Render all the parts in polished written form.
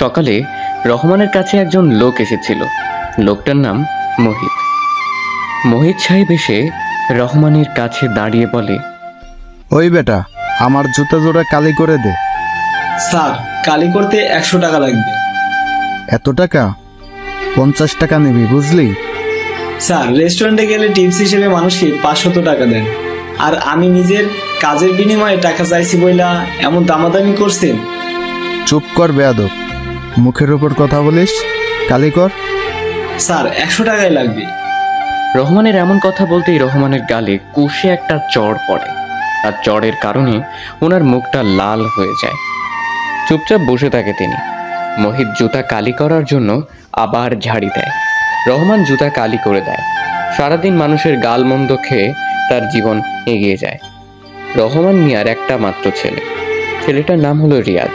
সকালে রহমানের কাছে একজন লোক এসেছিল। লোকটার নাম মোহিত। মোহিত সাহেব এসে রহমানের কাছে দাঁড়িয়ে বলে, ওই বেটা, আমার জুতা জোড়া কালি করে দে। স্যার, কালি করতে 100 টাকা লাগবে। এত টাকা? 50 টাকা নিবি, বুঝলি? স্যার, রেস্টুরেন্টে গেলে টিপস হিসেবে মানুষকে 500 টাকা দেন, আর আমি নিজের কাজের বিনিময়ে টাকা চাইছি বইলা এমন দামাদামি করছেন। চুপ কর বেয়াদব, মুখের উপর কথা বলিস। কালি কর। স্যার, 100 টাকাই লাগবে। রহমানের এমন কথা বলতেই রহমানের গালে কষে একটা চড় পড়ে। আর চড়ের কারণে ওনার মুখটা লাল হয়ে যায়। চুপচাপ বসে থাকে তিনি। মোহিত জুতা কালি করার জন্য আবার ঝাড়ি দেয়। রহমান জুতা কালি করে দেয়। সারাদিন মানুষের গাল মন্দ খেয়ে তার জীবন এগিয়ে যায়। রহমান মিয়ার একটা মাত্র ছেলে। ছেলেটার নাম হলো রিয়াজ।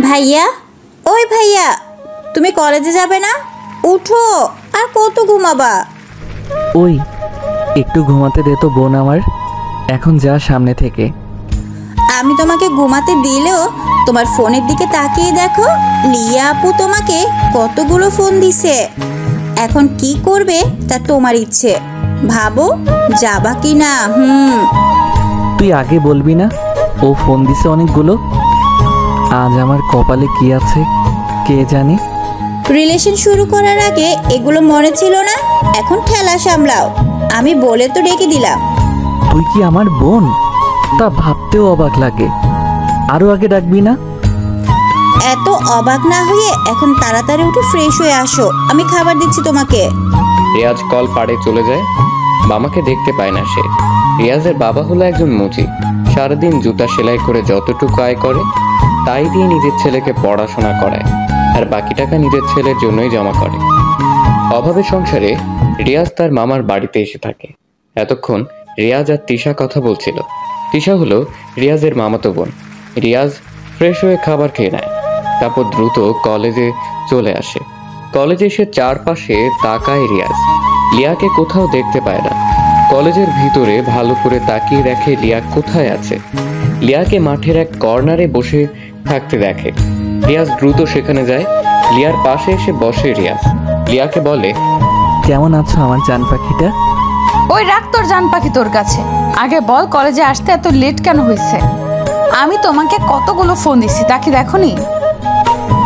ভাইয়া, ওই ভাইয়া, তুমি কলেজে যাবে না? উঠো, আর কত ঘুমাবা? ওই একটু ঘুমাতে দে তো বোন আমার, এখন যা সামনে থেকে। আমি তোমাকে ঘুমাতে দিলেও তোমার ফোনের দিকে তাকিয়ে দেখো, লিয়া আপু তোমাকে কতগুলো ফোন দিছে। এখন কি করবে তা তোমার ইচ্ছে, ভাবো যাবা কি না। তুই আগে বলবি না ও ফোন দিছে অনেকগুলো? আজ আমার কপালে কি আছে কে জানে। রিলেশন শুরু করার আগে এগুলো মনে ছিল না, এখন ঠেলা সামলাও। আমি বলে তো ডেকে দিলাম। তুই কি আমার বোন? তা ভাবতেও অবাক লাগে। আরো আগে ডাকবি না? এত অবাক না হয়ে এখন তাড়াতাড়ি উঠে ফ্রেশ হয়ে আসো, আমি খাবার দিচ্ছি তোমাকে। রিয়াজ কল পাড়ে চলে যায়। মামাকে দেখতে পায় না সে। রিয়াজের বাবা হলো একজন মুচি। সারাদিন জুতা সেলাই করে যতটুকু আয় করে তাই দিয়ে নিজের ছেলেকে পড়াশোনা করায়, আর বাকি টাকা নিজের ছেলের জন্যই জমা করে। অভাবের সংসারে রিয়াজ তার মামার বাড়িতে এসে থাকে। এতক্ষণ রিয়াজ আর তিশা কথা বলছিল। তিশা হলো রিয়াজের মামাতো বোন। রিয়াজ ফ্রেশ হয়ে খাবার খেয়ে নেয়, তারপর দ্রুত কলেজে চলে আসে। কলেজে এসে চারপাশে তাকায় রিয়াজ। লিয়াকে কোথাও দেখতে পায় না। কলেজের ভিতরে ভালো করে তাকিয়ে দেখে লিয়া কোথায় আছে। লিয়াকে মাঠের এক কর্নারে বসে থাকতে দেখে। রিয়াজ দ্রুত সেখানে যায়। লিয়ার পাশে এসে বসে রিয়াজ। লিয়াকে বলে, কেমন আছো আমার জান পাখিটা? ওই রাখ তোর জান পাখি তোর কাছে, আগে বল কলেজে আসতে এত লেট কেন হয়েছে? আমি তোমাকে কতগুলো ফোন দিছি, তা কি দেখোনি?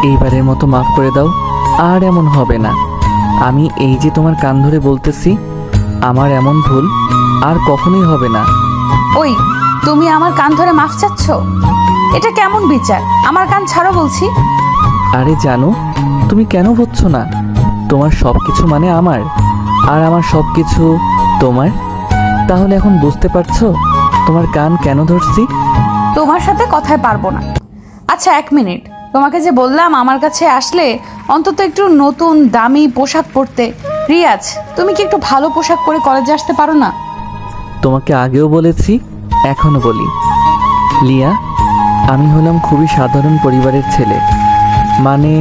এইবারের মতো মাফ করে দাও, আর এমন হবে না। আমি এই যে তোমার কান ধরে বলতেছি, আমার এমন ভুল আর কখনোই হবে না। ওই তুমি আমার কান ধরে মাফ চাচ্ছ? এটা কেমন বিচার? আমার কান ছাড়ো বলছি। আরে জানো, তুমি কেন বুঝছো না? তোমার সব কিছু মানে আমার, আর আমার সব কিছু তোমার। তাহলে এখন বুঝতে পারছো তোমার কান কেন ধরছি? তোমার সাথে কথায় পারবো না। আচ্ছা 1 মিনিট, তোমাকে যে বললাম আমার কাছে আসলে অন্তত একটু নতুন দামি পোশাক পরতে। রিয়াজ, তুমি কি একটু ভালো পোশাক পরে কলেজে আসতে পারো না? তোমাকে আগেও বলেছি, এখনো বলি, লিয়া, আমি হলাম খুবই সাধারণ পরিবারের ছেলে। মানে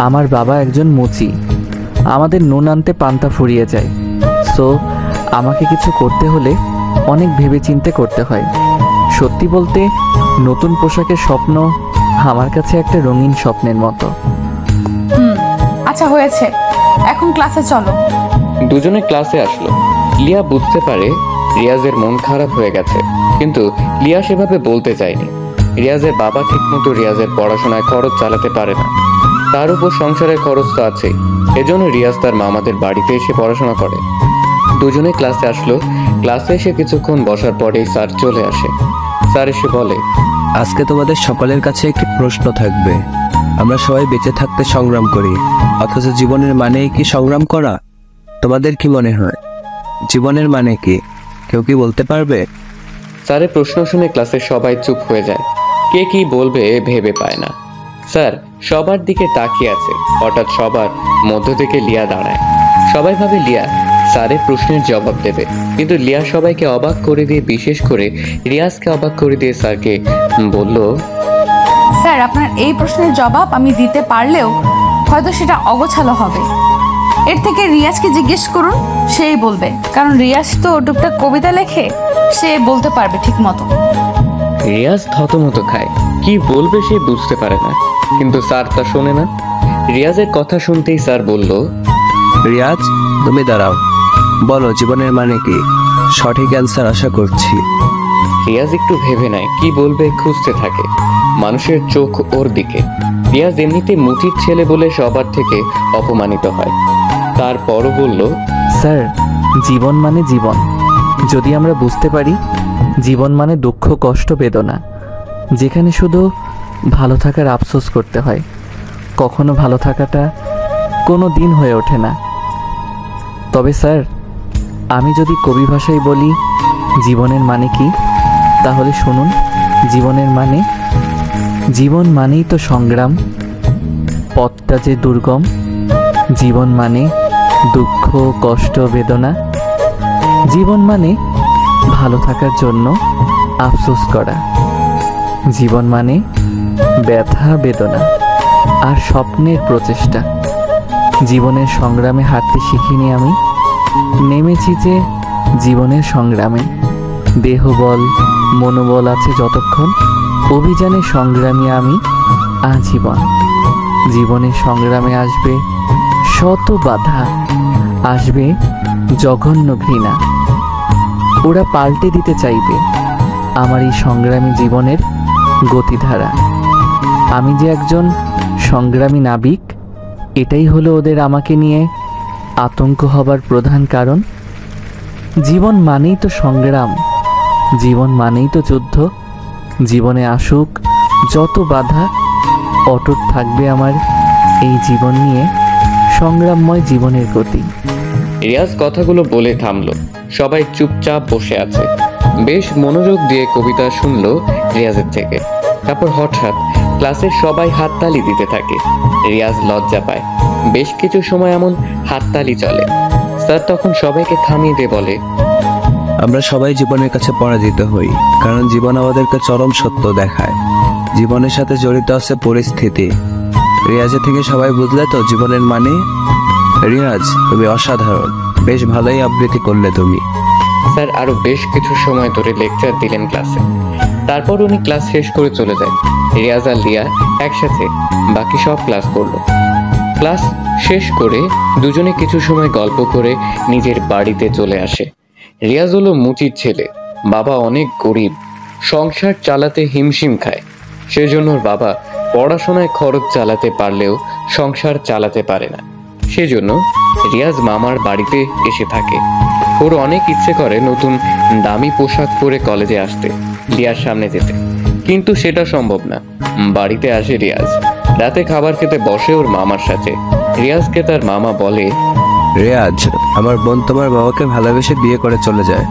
আমার বাবা একজন মুচি। আমাদের নুন আনতে পান্তা ফুরিয়ে যায়। সো আমাকে কিছু করতে হলে অনেক ভেবেচিন্তে করতে হয়। সত্যি বলতে নতুন পোশাকের স্বপ্ন আমার কাছে একটা রঙিন স্বপ্নের মতো। আচ্ছা হয়েছে, এখন ক্লাসে চলো। দুজনে ক্লাসে আসলো। লিয়া বুঝতে পারে রিয়াজের মন খারাপ হয়ে গেছে, কিন্তু লিয়া সেভাবে বলতে চায়নি। রিয়াজের বাবা ঠিকমতো রিয়াজের পড়াশোনায় খরচ চালাতে পারে না, তার উপর সংসারের খরচ তো আছে। এজন্য রিয়াজ তার মামাদের বাড়িতে এসে পড়াশোনা করে। দুজনে ক্লাসে আসলো। ক্লাসে এসে কিছুক্ষণ বসার পরেই স্যার চলে আসে। স্যার এসে বলে, আজকে তোমাদের সকলের কাছে একটি প্রশ্ন থাকবে। আমরা সবাই বেঁচে থাকতে সংগ্রাম করি, অথচ জীবনের মানেই কি সংগ্রাম করা? তোমাদের কি মনে হয় জীবনের মানে কি? কেউ কি বলতে পারবে? স্যারের প্রশ্ন শুনে ক্লাসের সবাই চুপ হয়ে যায়। কে কি বলবে ভেবে পায় না। স্যার সবার দিকে তাকিয়ে আছে। হঠাৎ সবার মধ্য থেকে লিয়া দাঁড়ায়। সবাই ভাবে লিয়া স্যারের প্রশ্নের জবাব দেবে, কিন্তু লিয়া সবাইকে অবাক করে দিয়ে, বিশেষ করে রিয়াজকে অবাক করে দিয়ে স্যারকে বলল, স্যার, আপনার এই প্রশ্নের জবাব আমি দিতে পারলেও হয়তো সেটা অগোছালো হবে। এর থেকে রিয়াজকে জিজ্ঞেস করুন, সেই বলবে, কারণ রিয়াজ তো টুকটাক কবিতা লেখে, সে বলতে পারবে ঠিক মতো। রিয়াজ থতমত খায়। কি বলবে সে বুঝতে পারে না, কিন্তু স্যার তা শোনে না। রিয়াজের কথা শুনতেই স্যার বলল, রিয়াজ, তুমি দাঁড়াও, বলো জীবনের মানে কি? সঠিক অ্যান্সার আশা করছি। রিয়াজ একটু ভেবে নেয়, কি বলবে খুঁজতে থাকে। মানুষের চোখ ওর দিকে। রিয়াজ এমনিতে মুচির ছেলে বলে সবার থেকে অপমানিত হয়। তারপরও বলল, স্যার, জীবন মানে জীবন। যদি আমরা বুঝতে পারি জীবন মানে দুঃখ, কষ্ট, বেদনা, যেখানে শুধু ভালো থাকার আফসোস করতে হয়, কখনো ভালো থাকাটা কোনো দিন হয়ে ওঠে না। তবে স্যার, আমি যদি কবি ভাষায় বলি জীবনের মানে কি, তাহলে শুনুন। জীবন মানেই তো সংগ্রাম, পথটা যে দুর্গম। জীবন মানে দুঃখ, কষ্ট, বেদনা। জীবন মানে ভালো থাকার জন্য আফসোস করা। জীবন মানে ব্যথা, বেদনা আর স্বপ্নের প্রচেষ্টা। জীবনের সংগ্রামে হাঁটতে শিখিনি আমি, নেমেছি যে জীবনের সংগ্রামে। দেহবল, মনোবল আছে যতক্ষণ, অভিযানে সংগ্রামী আমি আজীবন। জীবনের সংগ্রামে আসবে শত বাধা, আসবে জঘন্য ঘৃণা। ওরা পাল্টে দিতে চাইবে আমার এই সংগ্রামী জীবনের গতিধারা। আমি যে একজন সংগ্রামী নাবিক, এটাই হলো ওদের আমাকে নিয়ে আতঙ্ক হবার প্রধান কারণ। জীবন মানেই তো সংগ্রাম, জীবন মানেই তো যুদ্ধ। জীবনে আসুক যত বাধা, অটুট থাকবে আমার এই জীবন নিয়ে সংগ্রামময় জীবনের গতি। রিয়াজ কথাগুলো বলে থামলো। সবাই চুপচাপ বসে আছে। বেশ মনোযোগ দিয়ে কবিতা শুনলো রিয়াজের থেকে। তারপর হঠাৎ ক্লাসের সবাই হাততালি দিতে থাকে। রিয়াজ লজ্জা পায়। বেশ কিছু সময় এমন হাততালি চলে। স্যার তখন সবাইকে থামিয়ে দিয়ে বলে, আমরা সবাই জীবনের কাছে পরাজিত হই, কারণ জীবন আমাদেরকে চরম সত্য দেখায়। জীবনের সাথে জড়িত আছে পরিস্থিতি। রিয়াজের থেকে সবাই বুঝলে তো জীবনের মানে? রিয়াজ, তুমি অসাধারণ, বেশ ভালোই আবৃত্তি করলে তুমি। স্যার আরো বেশ কিছু সময় ধরে লেকচার দিলেন ক্লাসে। তারপর উনি ক্লাস শেষ করে চলে যায়। রিয়াজ আর লিয়া একসাথে বাকি সব ক্লাস করলো। ক্লাস শেষ করে দুজনে কিছু সময় গল্প করে নিজের বাড়িতে চলে আসে। রিয়াজ হলো মুচির ছেলে। বাবা অনেক গরিব, সংসার চালাতে হিমশিম খায়। সেজন্য ওর বাবা পড়াশোনায় খরচ চালাতে পারলেও সংসার চালাতে পারে না। সেজন্য রিয়াজ মামার বাড়িতে এসে থাকে। ওর অনেক ইচ্ছে করে নতুন দামি পোশাক পরে কলেজে আসতে, লিয়ার সামনে যেতে, কিন্তু সেটা সম্ভব না। বাড়িতে আসে রিয়াজ। রাতে খাবার খেতে বসে ওর মামার সাথে। রিয়াজকে তার মামা বলে, রিয়াজ, আমার বোন তোমার বাবাকে ভালোবেসে বিয়ে করে চলে যায়।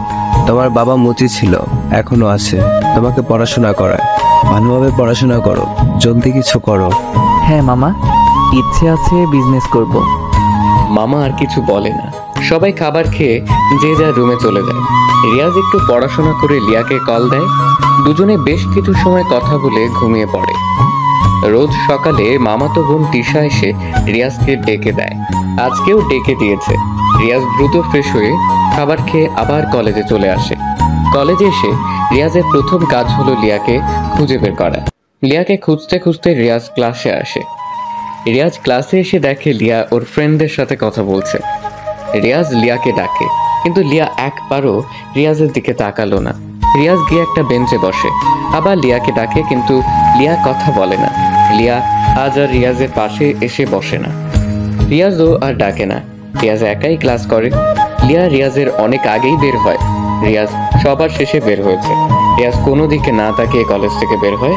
তোমার বাবা মুচি ছিল, এখনো আছে, তোমাকে পড়াশোনা করায়। ভালোভাবে পড়াশোনা করো, জলদি কিছু করো। হ্যাঁ মামা, ইচ্ছে আছে, বিজনেস করব। মামা আর কিছু বলে না। সবাই খাবার খেয়ে যে যার রুমে চলে যায়। রিয়াজ একটু পড়াশোনা করে লিয়াকে কল দেয়। দুজনে বেশ কিছু সময় কথা বলে ঘুমিয়ে পড়ে। রোজ সকালে মামাতো বোন তিশা এসে রিয়াজকে ডেকে দেয়। আজকেও ডেকে দিয়েছে। রিয়াজ দ্রুত ফ্রেশ হয়ে খাবার খেয়ে আবার কলেজে চলে আসে। কলেজে এসে রিয়াজের প্রথম কাজ হলো লিয়াকে খুঁজে বের করা। লিয়াকে খুঁজতে খুঁজতে রিয়াজ ক্লাসে আসে। রিয়াজ ক্লাসে এসে দেখে লিয়া ওর ফ্রেন্ডদের সাথে কথা বলছে। রিয়াজ লিয়াকে ডাকে, কিন্তু লিয়া একবারও রিয়াজের দিকে তাকালো না। রিয়াজ গিয়ে একটা বেঞ্চে বসে। আবার লিয়াকে ডাকে, কিন্তু লিয়া কথা বলে না। লিয়া আজ আর রিয়াজের পাশে এসে বসে না। রিয়াজও আর ডাকে না। রিয়াজ একাই ক্লাস করে। লিয়া রিয়াজের অনেক আগেই বের হয়। রিয়াজ সবার শেষে বের হয়েছে। রিয়াজ কোনো দিকে না তাকিয়ে কলেজ থেকে বের হয়।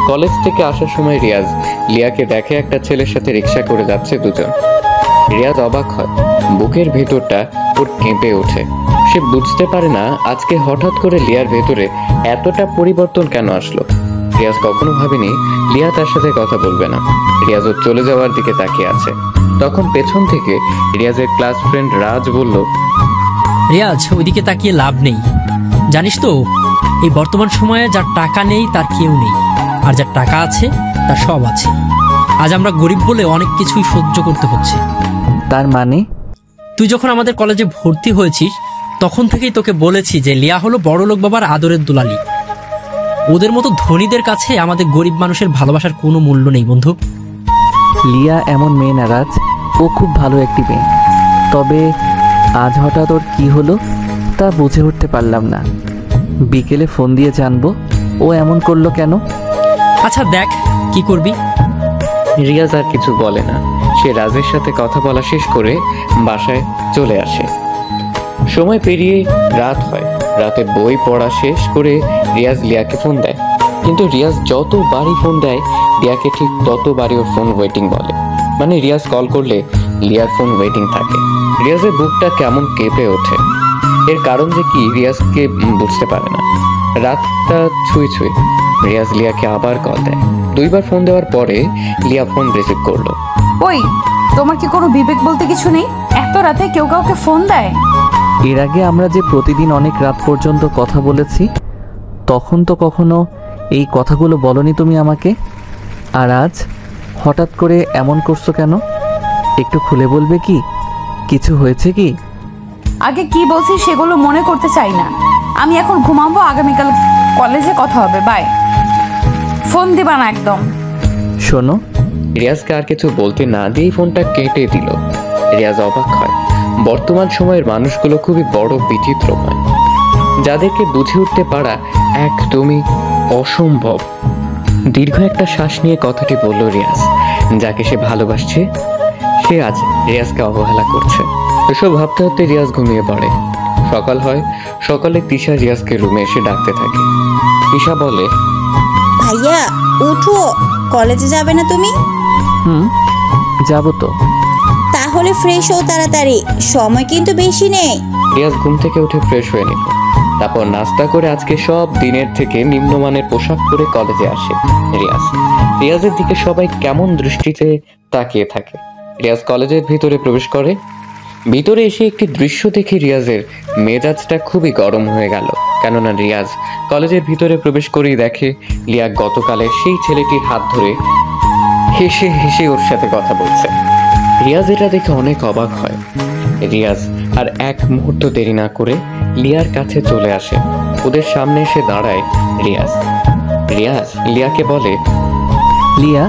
কলেজ থেকে আসার সময় রিয়াজ লিয়াকে দেখে একটা ছেলের সাথে রিক্সা করে যাচ্ছে দুজন। রিয়াজ অবাক হয়। বুকের ভেতরটা ওর কেঁপে ওঠে। সে বুঝতে পারে না আজকে হঠাৎ করে লিয়ার ভেতরে এতটা পরিবর্তন কেন আসলো। রিয়াজ কখনো ভাবেনি লিয়া তার সাথে কথা বলবে না। রিয়াজ ওর চলে যাওয়ার দিকে তাকিয়ে আছে। তখন পেছন থেকে রিয়াজের ক্লাস ফ্রেন্ড রাজ বলল, রিয়াজ, ওইদিকে তাকিয়ে লাভ নেই। জানিস তো, এই বর্তমান সময়ে যার টাকা নেই তার কেউ নেই, আর যার টাকা আছে তার সব আছে। আজ আমরা গরিব বলে অনেক কিছুই সহ্য করতে হচ্ছে। তার মানে? তুই যখন আমাদের কলেজে ভর্তি হয়েছিস তখন থেকেই তোকে বলেছি যে লিয়া হলো বড়লোক বাবার আদরের দুলালি। ওদের মতো ধনীদের কাছে আমাদের গরিব মানুষের ভালোবাসার কোনো মূল্য নেই বন্ধু। লিয়া এমন মেয়ে না রাজ, ও খুব ভালো একটি মেয়ে। তবে আজ হঠাৎ ওর কী হলো তা বুঝে উঠতে পারলাম না। বিকেলে ফোন দিয়ে জানবো ও এমন করলো কেন। আচ্ছা দেখ কি করবি। রিয়াজ আর কিছু বলে না। সে রাজের সাথে কথা বলা শেষ করে বাসায় চলে আসে। সময় পেরিয়ে রাত হয়। রাতে বই পড়া শেষ করে রিয়াজ লিয়াকে ফোন দেয়, কিন্তু রিয়াজ যতবারই ফোন দেয় লিয়াকে ঠিক ততবারই ওর ফোন ওয়েটিং বলে। মানে রিয়াজ কল করলে লিয়ার ফোন ওয়েটিং থাকে। রিয়াজের বুকটা কেমন কেঁপে ওঠে। এর কারণ যে কি রিয়াজকে বুঝতে পারে না। রাতটা ছুঁই ছুঁই রিয়াজ লিয়াকে আবার কল দেয়। 2 বার ফোন দেওয়ার পরে লিয়া ফোন রিসিভ করলো। ওই, তোমার কি কোনো বিবেক বলতে কিছু নেই? এত রাতে কেউ কাউকে ফোন দেয়? এর আগে আমরা যে প্রতিদিন অনেক রাত পর্যন্ত কথা বলেছি, তখন তো কখনো এই কথাগুলো বলনি তুমি আমাকে। আর আজ হঠাৎ করে এমন করছো কেন? একটু খুলে বলবে কি? কিছু হয়েছে কি? আগে কি বলছি সেগুলো মনে করতে চাই না। আমি এখন ঘুমাবো, আগামীকাল কলেজে কথা হবে। বাই। ফোন দিবা না একদম। শোনো, রিয়াজকে আর কিছু বলতে না দিয়েই ফোনটা কেটে দিল। রিয়াজ অবাক হয়। বর্তমান সময়ের মানুষগুলো খুবই বড় বিচিত্রময়, যাদেরকে বুঝে উঠতে পারা একদমই অসম্ভব। দীর্ঘ একটা শ্বাস নিয়ে কথাটি বলল রিয়াজ। যাকে সে ভালোবাসছে সে আজ রিয়াজকে অবহেলা করছে। এসব ভাবতে ভাবতে রিয়াজ ঘুমিয়ে পড়ে। সকাল হয়। সকালে তিশা রিয়াজকে রুমে এসে ডাকতে থাকে। তিশা বলে, ভাইয়া উঠো, কলেজে যাবে না তুমি? যাবো তো। তাহলে ফ্রেশ হও তাড়াতাড়ি, সময় কিন্তু বেশি নেই। রিয়াজ ঘুম থেকে উঠে ফ্রেশ হয়ে নিল। তারপর নাস্তা করে আজকে সব দিনের থেকে নিম্নমানের পোশাক পরে কলেজে আসে রিয়াজের দিকে সবাই কেমন দৃষ্টিতে তাকিয়ে থাকে। রিয়াজ কলেজের ভিতরে প্রবেশ করে। ভিতরে এসে একটি দৃশ্য দেখে রিয়াজের মেজাজটা খুবই গরম হয়ে গেল। কেননা রিয়াজ কলেজের ভিতরে প্রবেশ করেই দেখে লিয়া গতকালের সেই ছেলেটির হাত ধরে হেসে হেসে ওর সাথে কথা বলছে। রিয়াজ এটা দেখে অনেক অবাক হয়। রিয়াজ আর এক মুহূর্ত দেরি না করে লিয়ার কাছে চলে আসে। ওদের সামনে এসে দাঁড়ায় রিয়াজ। রিয়াজ লিয়াকে বলে, লিয়া,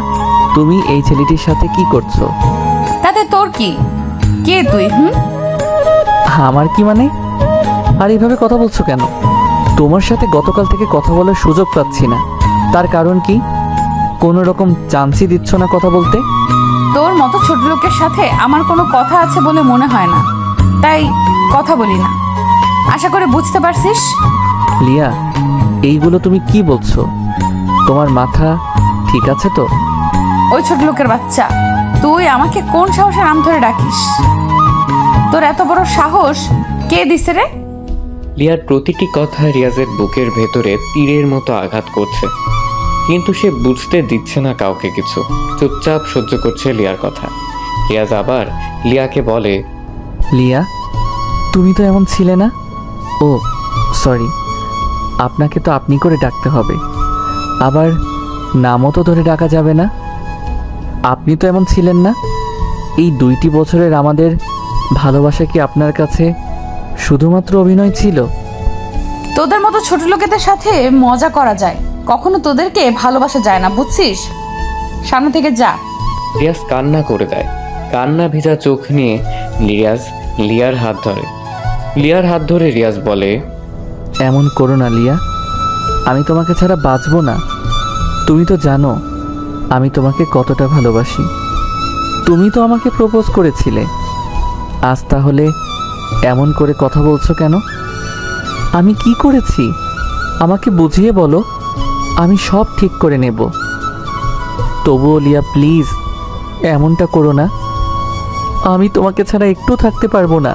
তুমি এই ছেলেটির সাথে কি করছো? তাতে তোর কি? কে তুই? আমার কি মানে? আর এইভাবে কথা বলছো কেন? তোমার সাথে গতকাল থেকে কথা বলার সুযোগ পাচ্ছি না। তার কারণ কি? কোনো রকম চান্সই দিচ্ছ না কথা বলতে? তোর মতো ছোট লোকের সাথে আমার কোনো কথা আছে বলে মনে হয় না, তাই কথা বলি না। আশা করে বুঝতে পারছিস। লিয়া, এইগুলো তুমি কি বলছো? তোমার মাথা ঠিক আছে তো? ওই ছোট লোকের বাচ্চা, তুই আমাকে কোন সাহসে নাম ধরে ডাকিস? তোর এত বড় সাহস কে দিছে রে? লিয়ার প্রতিটি কথা রিয়াজের বুকের ভেতরে তীরের মতো আঘাত করছে, কিন্তু সে বুঝতে দিচ্ছে না কাউকে কিছু। চুপচাপ সহ্য করছে লিয়ার কথা। রিয়াজ আবার লিয়াকে বলে, লিয়া, তুমি তো এমন ছিলে না। ও সরি, আপনাকে তো আপনি করে ডাকতে হবে। আবার নামও তো ধরে ডাকা যাবে না। আপনি তো এমন ছিলেন না। এই 2টি বছরের আমাদের ভালোবাসা কি আপনার কাছে শুধুমাত্র অভিনয় ছিল? তোদের মতো ছোট লোকেদের সাথে মজা করা যায়, কখনো তোদেরকে ভালোবাসা যায় না, বুঝছিস? সামনে থেকে যা। রিয়াজ কান্না করে দেয়। কান্না ভিজা চোখ নিয়ে রিয়াজ লিয়ার হাত ধরে। লিয়ার হাত ধরে রিয়াজ বলে, এমন করো না লিয়া, আমি তোমাকে ছাড়া বাঁচবো না। তুমি তো জানো আমি তোমাকে কতটা ভালোবাসি। তুমি তো আমাকে প্রপোজ করেছিলে। আজ তাহলে এমন করে কথা বলছো কেন? আমি কি করেছি আমাকে বুঝিয়ে বলো, আমি সব ঠিক করে নেব। তবুও লিয়া প্লিজ এমনটা করো না। আমি তোমাকে ছাড়া একটু থাকতে পারবো না।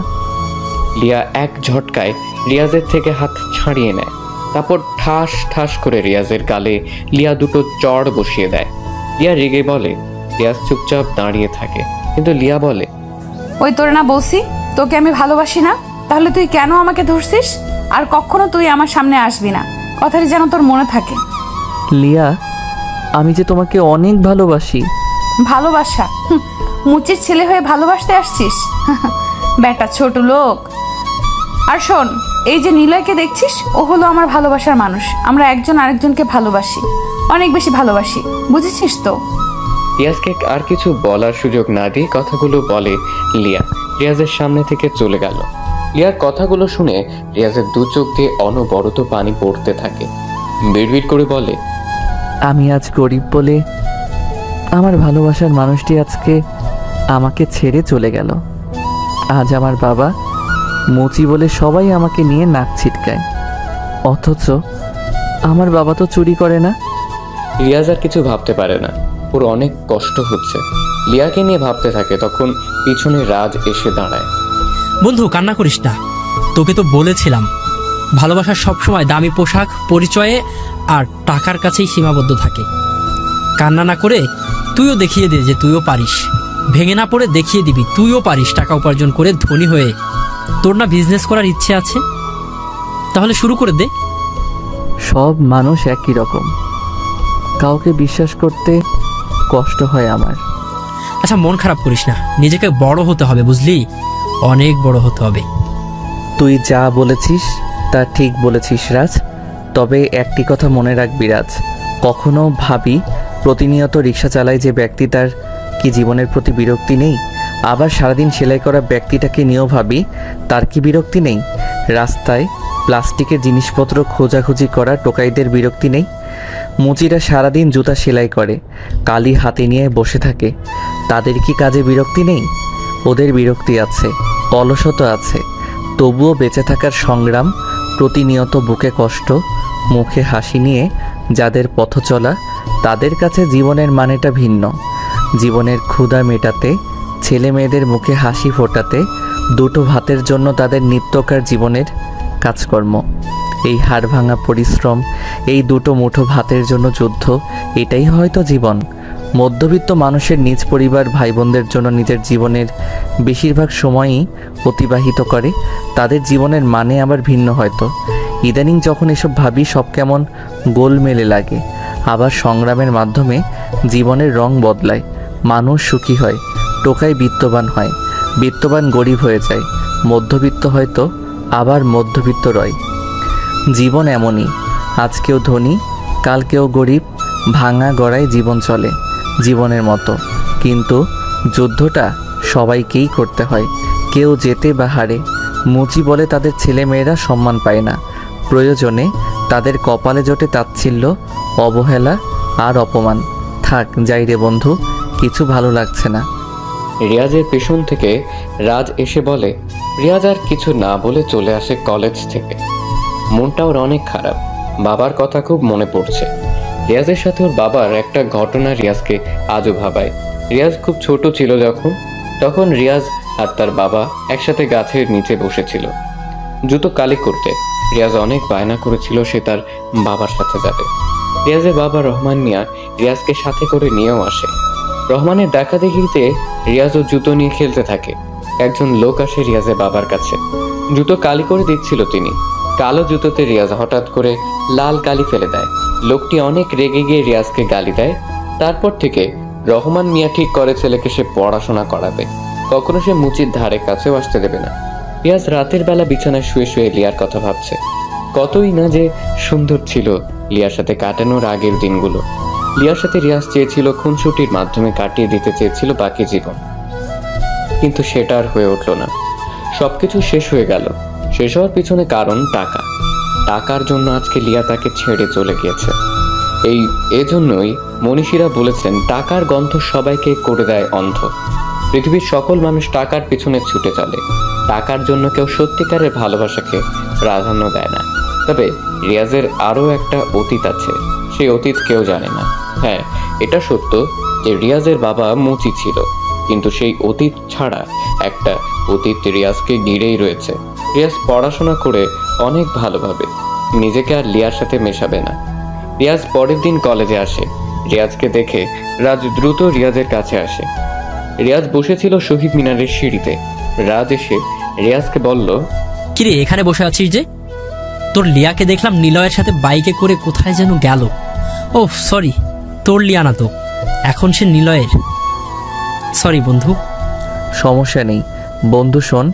লিয়া এক ঝটকায় রিয়াজের থেকে হাত ছাড়িয়ে নেয়। তারপর ঠাস ঠাস করে রিয়াজের গালে লিয়া দুটো চড় বসিয়ে দেয়। লিয়া রেগে বলে। রিয়াজ চুপচাপ দাঁড়িয়ে থাকে, কিন্তু লিয়া বলে, ওই তোর না বলছি তোকে আমি ভালোবাসি না, তাহলে তুই কেন আমাকে ধরছিস? আর কখনো তুই আমার সামনে আসবি না, কথাটি যেন তোর মনে থাকে। লিয়া, আমি যে তোমাকে অনেক ভালোবাসি। ভালোবাসা? মুচির ছেলে হয়ে ভালোবাসতে আসছিস? বেটা ছোট লোক। আর শোন, এই যে নিলয়কে দেখছিস, ও হলো আমার ভালোবাসার মানুষ। আমরা একজন আরেকজনকে ভালোবাসি, অনেক বেশি ভালোবাসি, বুঝেছিস তো? রিয়াজকে আর কিছু বলার সুযোগ না দিয়ে কথাগুলো বলে লিয়া রিয়াজের সামনে থেকে চলে গেল। লিয়ার কথাগুলো শুনে রিয়াজের দু চোখ দিয়ে অনবরত পানি পড়তে থাকে। বিড়বিড় করে বলে, আমি আজ গরিব বলে আমার ভালোবাসার মানুষটি আজকে আমাকে ছেড়ে চলে গেল। আজ আমার বাবা মুচি বলে সবাই আমাকে নিয়ে নাক ছিটকায়, অথচ আমার বাবা তো চুরি করে না। রিয়াজ আর কিছু ভাবতে পারে না, ওর অনেক কষ্ট হচ্ছে। লিয়াকে নিয়ে ভাবতে থাকে, তখন পিছনে রাজ এসে দাঁড়ায়। বন্ধু কান্না করিস না, তোকে তো বলেছিলাম ভালোবাসা সবসময় দামি পোশাক, পরিচয়ে আর টাকার কাছেই সীমাবদ্ধ থাকে। কান্না না করে তুইও দেখিয়ে দে যে তুইও পারিস। ভেঙে না পড়ে দেখিয়ে দিবি তুইও পারিস টাকা উপার্জন করে ধনী হয়ে। তোর না বিজনেস করার ইচ্ছে আছে? তাহলে শুরু করে দে। সব মানুষ একই রকম, কাউকে বিশ্বাস করতে কষ্ট হয় আমার। আচ্ছা মন খারাপ করিস না, নিজেকে বড় হতে হবে, বুঝলি? অনেক বড় হতে হবে। তুই যা বলেছিস তা ঠিক বলেছিস রাজ, তবে একটি কথা মনে রাখবি রাজ, কখনো ভাবি প্রতিনিয়ত রিক্সা চালায় যে ব্যক্তি, তার কি জীবনের প্রতি বিরক্তি নেই? আবার সারাদিন সেলাই করা ব্যক্তিটাকে নিয়েও ভাবি তার কি বিরক্তি নেই? রাস্তায় প্লাস্টিকের জিনিসপত্র খোঁজাখুঁজি করা টোকাইদের বিরক্তি নেই? মুচিরা সারাদিন জুতা সেলাই করে, কালি হাতে নিয়ে বসে থাকে, তাদের কি কাজে বিরক্তি নেই? ওদের বিরক্তি আছে, অলসতা আছে, তবুও বেঁচে থাকার সংগ্রাম, প্রতিনিয়ত বুকে কষ্ট, মুখে হাসি নিয়ে যাদের পথ চলা, তাদের কাছে জীবনের মানেটা ভিন্ন। জীবনের ক্ষুধা মেটাতে, ছেলে মেয়েদের মুখে হাসি ফোটাতে, দুটো ভাতের জন্য তাদের নিত্যকার জীবনের কাজকর্ম, এই হাড় ভাঙা পরিশ্রম, এই দুটো মুঠো ভাতের জন্য যুদ্ধ, এটাই হয়তো জীবন। মধ্যবিত্ত মানুষের নিজ পরিবার ভাই বোনদের জন্য নিজের জীবনের বেশিরভাগ সময়ই অতিবাহিত করে, তাদের জীবনের মানে আবার ভিন্ন হয়তো। ইদানিং যখন এসব ভাবি সব কেমন গোলমেলে লাগে। আবার সংগ্রামের মাধ্যমে জীবনের রং বদলায়, মানুষ সুখী হয়, টোকাই বিত্তবান হয়, বিত্তবান গরিব হয়ে যায়, মধ্যবিত্ত হয়তো আবার মধ্যবিত্ত রয়। জীবন এমনই, আজকেও ধনী কালকেও গরিব, ভাঙা গড়ায় জীবন চলে জীবনের মতো। কিন্তু যুদ্ধটা সবাইকেই করতে হয়, কেউ জেতে বা হারে। মুচি বলে তাদের ছেলে মেয়েরা সম্মান পায় না, প্রয়োজনে তাদের কপালে জোটে তাচ্ছিল্য, অবহেলা আর অপমান। থাক যাই রে বন্ধু, কিছু ভালো লাগছে না। রিয়াজের পেছন থেকে রাজ এসে বলে, রিয়াজ আর কিছু না বলে চলে আসে কলেজ থেকে। মনটা ওর অনেক খারাপ, বাবার কথা খুব মনে পড়ছে। রিয়াজের সাথে ওর বাবার একটা ঘটনা রিয়াজকে আজও ভাবায়। রিয়াজ খুব ছোট ছিল যখন, তখন রিয়াজ আর তার বাবা একসাথে গাছের নিচে বসেছিল জুতো কালি করতে। রিয়াজ অনেক বায়না করেছিল সে তার বাবার সাথে যাবে। রিয়াজের বাবা রহমান মিয়া রিয়াজকে সাথে করে নিয়েও আসে। রহমানের দেখা দেখিতে রিয়াজও জুতো নিয়ে খেলতে থাকে। একজন লোক আসে রিয়াজের বাবার কাছে, জুতো কালি করে দিচ্ছিল তিনি। কালো জুতোতে রিয়াজ হঠাৎ করে লাল কালি ফেলে দেয়। লোকটি অনেক রেগে গিয়ে রিয়াজকে গালি দেয়। তারপর থেকে রহমান মিয়া ঠিক করে ছেলেকে সে পড়াশোনা করাবে, কখনো সে মুচির ধারে কাছেও আসতে দেবে না। রিয়াজ রাতের বেলা বিছানায় শুয়ে শুয়ে লিয়ার কথা ভাবছে। কতই না যে সুন্দর ছিল লিয়ার সাথে কাটানোর আগের দিনগুলো। লিয়ার সাথে রিয়াজ চেয়েছিল খুনসুটির মাধ্যমে কাটিয়ে দিতে চেয়েছিল বাকি জীবন, কিন্তু সেটা আর হয়ে উঠল না। সবকিছু শেষ হয়ে গেল। শেষ হওয়ার পিছনে কারণ টাকা। টাকার জন্য আজকে লিয়া তাকে ছেড়ে চলে গিয়েছে। এজন্যই মনীষীরা বলেছেন, টাকার গন্ধ সবাইকে করে দেয় অন্ধ। পৃথিবীর সকল মানুষ টাকার পিছনে ছুটে চলে, টাকার জন্য কেউ সত্যিকারের ভালোবাসাকে প্রাধান্য দেয় না। তবে রিয়াজের আরও একটা অতীত আছে, সেই অতীত কেউ জানে না। হ্যাঁ, এটা সত্য যে রিয়াজের বাবা মুচি ছিল, কিন্তু সেই অতীত ছাড়া একটা অতীত রিয়াজকে ঘিরেই রয়েছে। রিয়াজ পড়াশোনা করে অনেক ভালোভাবে নিজেকে আর লিয়ার সাথে মেশাবে না। রিয়াজ পরের দিন কলেজে আসে। রিয়াজকে দেখে রাজ দ্রুত রিয়াজের কাছে আসে। রিয়াজ বসেছিল শহীদ মিনারের সিঁড়িতে। রাজ এসে রিয়াজকে বলল, কিরে এখানে বসে আছিস যে? তোর লিয়াকে দেখলাম নিলয়ের সাথে বাইকে করে কোথায় যেন গেল। ও সরি, তোর লিয়া না তো, এখন সে নিলয়ের। সরি বন্ধু। সমস্যা নেই বন্ধু, শোন,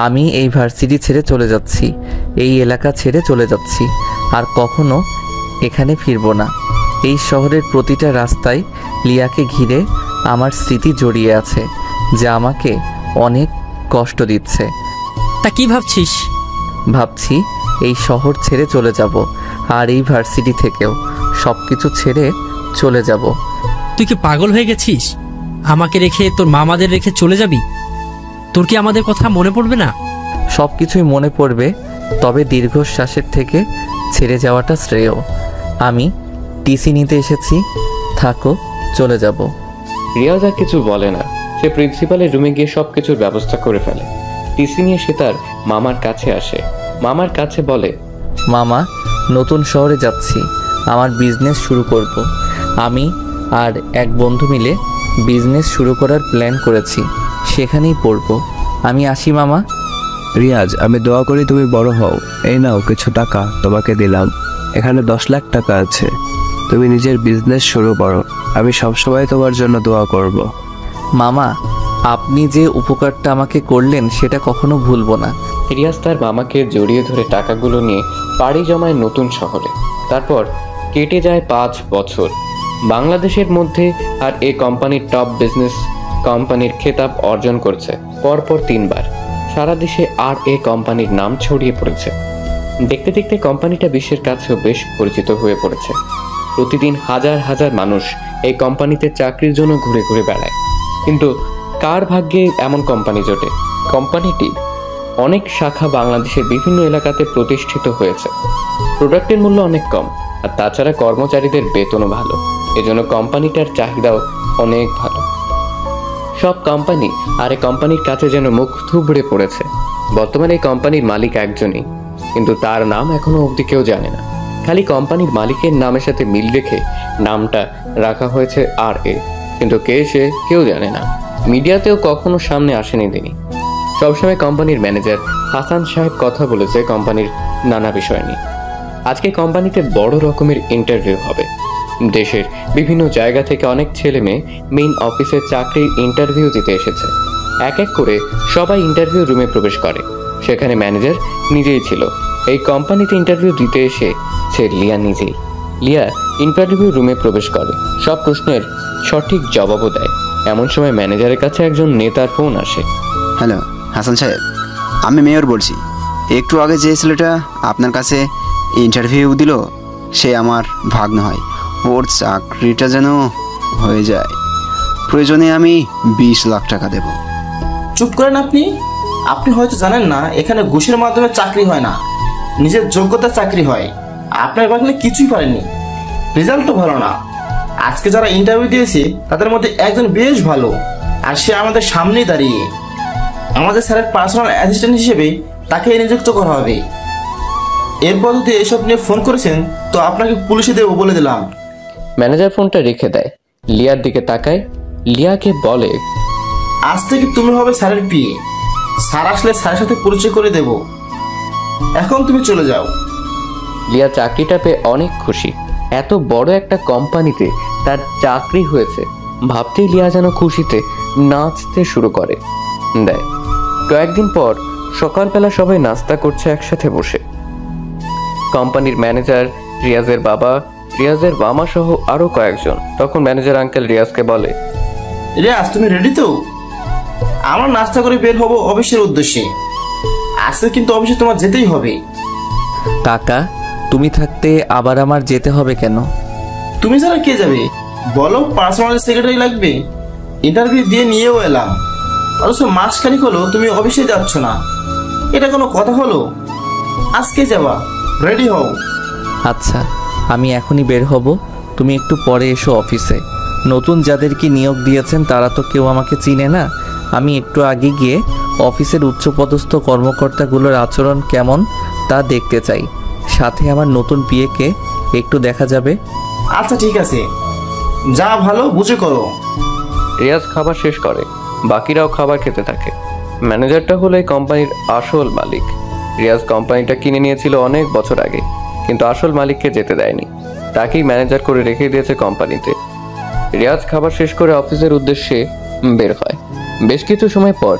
আমি এই ভার্সিটি ছেড়ে চলে যাচ্ছি, এই এলাকা ছেড়ে চলে যাচ্ছি, আর কখনো এখানে ফিরবো না। এই শহরের প্রতিটা রাস্তায় লিয়াকে ঘিরে আমার স্মৃতি জড়িয়ে আছে যা আমাকে অনেক কষ্ট দিচ্ছে। তা কি ভাবছিস? ভাবছি এই শহর ছেড়ে চলে যাব, আর এই ভার্সিটি থেকেও সব কিছু ছেড়ে চলে যাব। তুই কি পাগল হয়ে গেছিস? আমাকে রেখে তোর মামাদের রেখে চলে যাবি? তোর কি আমাদের কথা মনে পড়বে না? সব কিছুই মনে পড়বে, তবে দীর্ঘশ্বাসের থেকে ছেড়ে যাওয়াটা শ্রেয়। আমি টিসি নিতে এসেছি, থাকো, চলে যাব। রিয়াজ আর কিছু বলে না। সে প্রিন্সিপালের রুমে গিয়ে সব কিছুর ব্যবস্থা করে ফেলে। টিসি নিয়ে সে তার মামার কাছে আসে। মামার কাছে বলে, মামা, নতুন শহরে যাচ্ছি, আমার বিজনেস শুরু করব। আমি আর এক বন্ধু মিলে বিজনেস শুরু করার প্ল্যান করেছি, সেখানেই পড়ব। আমি আসি মামা। রিয়াজ, আমি দোয়া করি তুমি বড় হও। এই নাও কিছু টাকা তোমাকে দিলাম, এখানে 10 লাখ টাকা আছে, তুমি নিজের বিজনেস শুরু করো। আমি সবসময় তোমার জন্য দোয়া করব। মামা, আপনি যে উপকারটা আমাকে করলেন সেটা কখনো ভুলবো না। রিয়াজ তার মামাকে জড়িয়ে ধরে টাকাগুলো নিয়ে পাড়ি জমায় নতুন শহরে। তারপর কেটে যায় 5 বছর। বাংলাদেশের মধ্যে আর এই কোম্পানির টপ বিজনেস কোম্পানির খেতাব অর্জন করছে পরপর 3 বার। সারা দেশে আর এই কোম্পানির নাম ছড়িয়ে পড়েছে। দেখতে দেখতে কোম্পানিটা বিশ্বের কাছেও বেশ পরিচিত হয়ে পড়েছে। প্রতিদিন হাজার হাজার মানুষ এই কোম্পানিতে চাকরির জন্য ঘুরে ঘুরে বেড়ায়। কিন্তু কার ভাগ্যে এমন কোম্পানি জোটে? কোম্পানিটি অনেক শাখা বাংলাদেশের বিভিন্ন এলাকাতে প্রতিষ্ঠিত হয়েছে। প্রোডাক্টের মূল্য অনেক কম, আর তাছাড়া কর্মচারীদের বেতনও ভালো। এজন্য কোম্পানিটার চাহিদাও অনেক ভালো। সব কোম্পানি আর এই কোম্পানির কাছে যেন মুখ থুবড়ে পড়েছে। বর্তমানে এই কোম্পানির মালিক একজনই, কিন্তু তার নাম এখনো অবধি কেউ জানে না। খালি কোম্পানির মালিকের নামের সাথে মিল রেখে নামটা রাখা হয়েছে RA, কিন্তু কে সে কেউ জানে না। মিডিয়াতেও কখনো সামনে আসেনি তিনি। সবসময় কোম্পানির ম্যানেজার হাসান সাহেব কথা বলেছে কোম্পানির নানা বিষয় নিয়ে। আজকে কোম্পানিতে বড় রকমের ইন্টারভিউ হবে। দেশের বিভিন্ন জায়গা থেকে অনেক ছেলে মেয়ে মেইন অফিসে চাকরির ইন্টারভিউ দিতে এসেছে। এক এক করে সবাই ইন্টারভিউ রুমে প্রবেশ করে। সেখানে ম্যানেজার নিজেই ছিল। এই কোম্পানিতে ইন্টারভিউ দিতে এসে সে লিয়া নিজেই। লিয়া ইন্টারভিউ রুমে প্রবেশ করে, সব প্রশ্নের সঠিক জবাবও দেয়। এমন সময় ম্যানেজারের কাছে একজন নেতার ফোন আসে। হ্যালো হাসান সাহেব, আমি মেয়র বলছি। একটু আগে যে ছেলেটা আপনার কাছে ইন্টারভিউ দিল সে আমার ভাগ্নে হয়। ওর চাকরিটা যেন হয়ে যায়, প্রয়োজনে আমি 20 লাখ টাকা দেব। চুপ করেন আপনি। আপনি হয়তো জানেন না এখানে ঘুষের মাধ্যমে চাকরি হয় না, নিজের যোগ্যতার চাকরি হয়। আপনার ভাগ্নে কিছুই পারেনি, রেজাল্টও ভালো না। আজকে যারা ইন্টারভিউ দিয়েছে তাদের মধ্যে একজন বেশ ভালো, আর সে আমাদের সামনেই দাঁড়িয়ে। আমাদের স্যারের পার্সোনাল অ্যাসিস্ট্যান্ট হিসেবে তাকে নিযুক্ত করা হবে। এরপর যদি এসব নিয়ে ফোন করেছেন তো আপনাকে পুলিশে দেবো বলে দিলাম। ম্যানেজার ফোনটা রেখে দেয়। লিয়ার দিকে তাকায়, লিয়াকে বলে, আজ থেকে তুমি হবে স্যারের পিএ। স্যার আসলে স্যারের সাথে পরিচয় করে দেব। এখন তুমি চলে যাও। লিয়া চাকরিটা পেয়ে অনেক খুশি। এত বড় একটা কোম্পানিতে তার চাকরি হয়েছে ভাবতেই লিয়া যেন খুশিতে নাচতে শুরু করে দেয়। কয়েকদিন পর সকালবেলা সবাই নাস্তা করছে একসাথে বসে। কোম্পানির ম্যানেজার, রিয়াজের বাবা, রিয়াজের মামা সহ আরো কয়েকজন। তখন ম্যানেজার আঙ্কেল রিয়াজকে বলে, রিয়াজ তুমি রেডি তো? আমরা নাস্তা করে বের হব অফিসের উদ্দেশ্যে। আজকে কিন্তু অফিসে তোমার যেতেই হবে। কাকা, তুমি থাকতে আবার আমার যেতে হবে কেন? তুমি ছাড়া কে যাবে বলো? পার্সোনাল সেক্রেটারি লাগবে। ইন্টারভিউ দিয়ে নিয়েও এলাম, অথচ মাসখানিক হলো তুমি অফিসে যাচ্ছ না। এটা কোনো কথা হলো? আজকে যাবা, রেডি হও। আচ্ছা, আমি এখনই বের হব, তুমি একটু পরে এসো অফিসে। নতুন যাদেরকে নিয়োগ দিয়েছেন তারা তো কেউ আমাকে চিনে না। আমি একটু আগে গিয়ে অফিসের উচ্চপদস্থ কর্মকর্তাগুলোর আচরণ কেমন তা দেখতে চাই। সাথে আমার নতুন বিয়েকে একটু দেখা যাবে। আচ্ছা ঠিক আছে, যা ভালো বুঝে করো। রিয়াজ খাবার শেষ করে, বাকিরাও খাবার খেতে থাকে। ম্যানেজারটা হলো এই কোম্পানির আসল মালিক। রিয়াজ কোম্পানিটা কিনে নিয়েছিল অনেক বছর আগে, কিন্তু আসল মালিককে যেতে দেয়নি। তাকেই ম্যানেজার করে রেখে দিয়েছে কোম্পানিতে। রিয়াজ খাবার শেষ করে অফিসের উদ্দেশ্যে বের হয়। বেশ কিছু সময় পর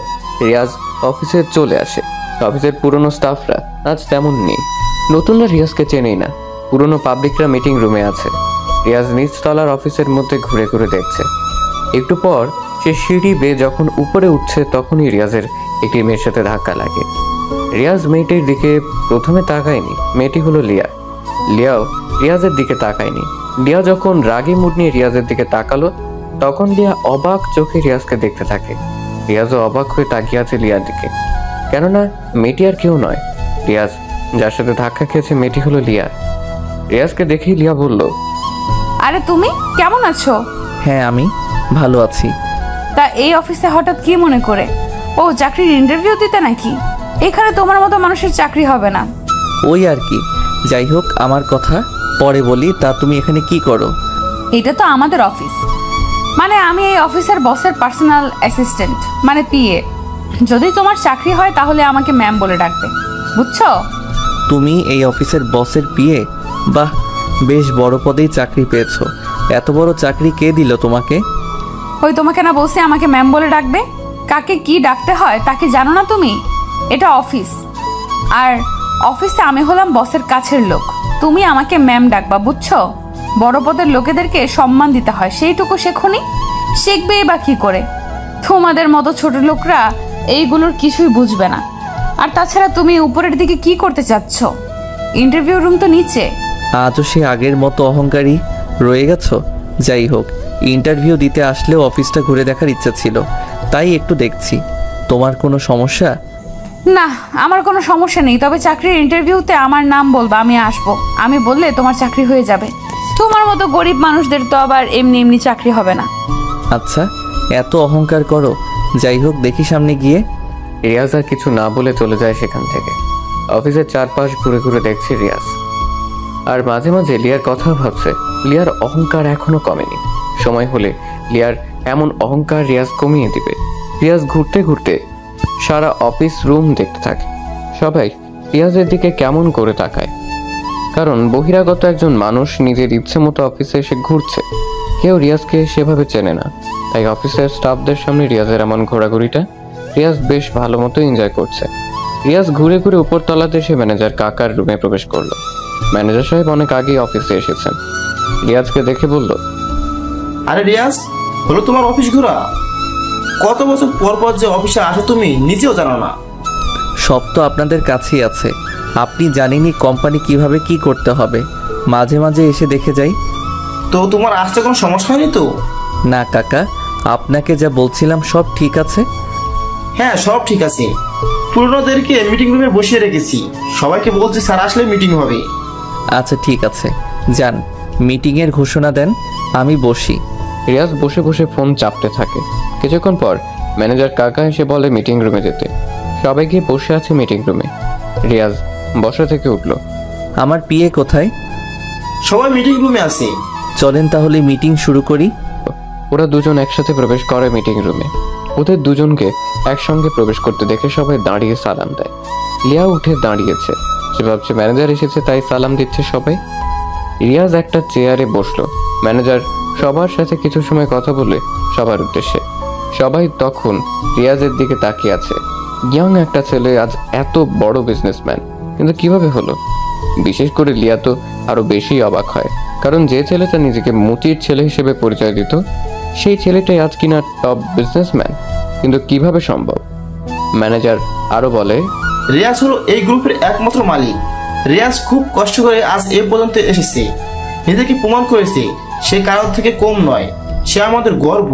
রিয়াজ অফিসে চলে আসে। অফিসের পুরনো স্টাফরা আজ তেমন নেই। নতুনরা রিয়াজকে চেনেই না। পুরনো পাবলিকরা মিটিং রুমে আছে। রিয়াজ নিচতলার অফিসের মধ্যে ঘুরে ঘুরে দেখছে। একটু পর সে সিঁড়ি বেয়ে যখন উপরে উঠছে তখনই রিয়াজের একটি মেয়ের সাথে ধাক্কা লাগে। রিয়াজ মেয়েটির দিকে প্রথমে তাকায়নি। মেয়েটি হলো লিয়া। লিয়াও রিয়াজের দিকে তাকায়নি। লিয়া যখন রাগী মুড নিয়ে রিয়াজের দিকে তাকালো তখন লিয়া অবাক চোখে রিয়াজকে দেখতে থাকে। রিয়াজও অবাক হয়ে তাকিয়ে আছে লিয়ার দিকে, কেননা মেয়েটি আর কেউ নয়, রিয়াজ। যার সাথে ধাক্কা খেয়েছে মেয়েটি হলো লিয়া। রিয়াজকে দেখেই লিয়া বলল, আরে তুমি কেমন আছো? হ্যাঁ আমি ভালো আছি। তা এই অফিসে হঠাৎ কি মনে করে? ও চাকরির ইন্টারভিউ দিতে নাকি? এখানে তোমার মতো মানুষের চাকরি হবে না। ওই আর কি, যাই হোক আমার কথা পরে বলি। তা তুমি এখানে কি করো? এটা তো আমাদের অফিস, মানে আমি এই অফিসের বসের পার্সোনাল অ্যাসিস্ট্যান্ট, মানে পিএ। যদি তোমার চাকরি হয় তাহলে আমাকে ম্যাম বলে ডাকবে, বুঝছো? তুমি এই অফিসের বসের পিএ? বাহ, বেশ বড় পদেই চাকরি পেয়েছো। এত বড় চাকরি কে দিল তোমাকে? ওই তোমাকে না বলছি আমাকে ম্যাম বলে ডাকবে? কাকে কি ডাকতে হয় তা কি জানো না তুমি? এটা অফিস, আর অফিসে আমি হলাম বসের কাছের লোক। তুমি আমাকে ম্যাম ডাকবা, বুঝছো? বড় পদের লোকেদেরকে সম্মান দিতে হয়, সেইটুকু শেখনি? শিখবেই বা কি করে? তোমাদের মতো ছোট লোকরা এইগুলোর কিছুই বুঝবে না। আর তাছাড়া তুমি উপরের দিকে কি করতে চাচ্ছ? ইন্টারভিউ রুম তো নিচে। আজও সে আগের মতো অহংকারী রয়ে গেছো? যাই হোক, ইন্টারভিউ দিতে আসলেও অফিসটা ঘুরে দেখার ইচ্ছা ছিল, তাই একটু দেখছি। তোমার কোনো সমস্যা? না, আমার কোনো সমস্যা নেই, তবে চাকরির ইন্টারভিউতে আমার নাম বলবা, আমি আসবো। আমি বললে তোমার চাকরি হয়ে যাবে। তোমার মতো গরিব মানুষদের তো আবার এমনি এমনি চাকরি হবে না। আচ্ছা, এত অহংকার করো। যাই হোক, দেখি সামনে গিয়ে। রিয়াজ আর কিছু না বলে চলে যায় সেখান থেকে। অফিসের চারপাশ ঘুরে ঘুরে দেখছে রিয়াজ, আর মাঝে মাঝে লিয়ার কথা ভাবছে। লিয়ার অহংকার এখনো কমেনি। সময় হলে লিয়ার এমন অহংকার রিয়াজ কমিয়ে দিবে। রিয়াজ ঘুরতে ঘুরতে সারা অফিস রুম দেখতে থাকে। সবাই রিয়াজের দিকে কেমন করে তাকায়, কারণ বহিরাগত একজন মানুষ নিজের ইচ্ছে মতো অফিসে এসে ঘুরছে। কেউ রিয়াজকে সেভাবে চেনে না, তাই অফিসের স্টাফদের সামনে রিয়াজের এমন ঘোরাঘুরিটা রিয়াজ বেশ ভালো মতো এনজয় করছে। রিয়াজ ঘুরে ঘুরে উপরতলাতে এসে ম্যানেজার কাকার রুমে প্রবেশ করলো। ম্যানেজার সাহেব অনেক আগেই অফিসে এসেছেন। রিয়াজকে দেখে বলল, আরে রিয়াজ, হলো তোমার অফিস ঘোরা? কত বছর পর পর যে অফিসে আসো তুমি নিজেও জানো না। সব তো আপনাদের কাছেই আছে, আপনি জানেনই কোম্পানি কিভাবে কি করতে হবে। মাঝে মাঝে এসে দেখে যাই। তো তোমার আসতে কোনো সমস্যা হয়নি তো? না কাকা, আপনাকে যা বলছিলাম সব ঠিক আছে। হ্যাঁ, সব ঠিক আছে। পুরনোদেরকে মিটিং রুমে বসিয়ে রেখেছি, সবাইকে বলছি স্যার আসলে মিটিং হবে। আচ্ছা ঠিক আছে, যান মিটিংয়ের ঘোষণা দেন, আমি বসি। রিয়াজ বসে বসে ফোন চাপতে থাকে। কিছুক্ষণ পর ম্যানেজার কাকা এসে বলে মিটিং রুমে যেতে। সবাই গিয়ে বসে আছে মিটিং রুমে। রিয়াজ বসা থেকে উঠল। আমার পিএ কোথায়? সবাই মিটিং রুমে আছে। চলেন তাহলে মিটিং শুরু করি। ওরা দুজন একসাথে প্রবেশ করে মিটিং রুমে। ওদের দুজনকে একসঙ্গে প্রবেশ করতে দেখে সবাই দাঁড়িয়ে সালাম দেয়। লিয়া উঠে দাঁড়িয়েছে। সে ভাবছে ম্যানেজার এসেছে তাই সালাম দিচ্ছে সবাই। রিয়াজ একটা চেয়ারে বসলো। ম্যানেজার সবার সাথে কিছু সময় কথা বলে সবার উদ্দেশ্যে। সবাই তখন রিয়াজের দিকে তাকিয়ে আছে। ইয়াং একটা ছেলে আজ এত বড় বিজনেসম্যান, কিন্তু কিভাবে হলো? বিশেষ করে লিয়া তো আরো বেশি অবাক হয়, কারণ যে ছেলেটা নিজেকে মুচির ছেলে হিসেবে পরিচয় দিত সেই ছেলেটাই আজ কিনা টপ বিজনেসম্যান, কিন্তু কিভাবে সম্ভব? ম্যানেজার আরো বলে, রিয়াজ হলো এই গ্রুপের একমাত্র মালিক। রিয়াজ খুব কষ্ট করে আজ এ পর্যন্ত এসেছে, নিজেকে প্রমাণ করেছে সে কারোর থেকে কম নয়, সে আমাদের গর্ব।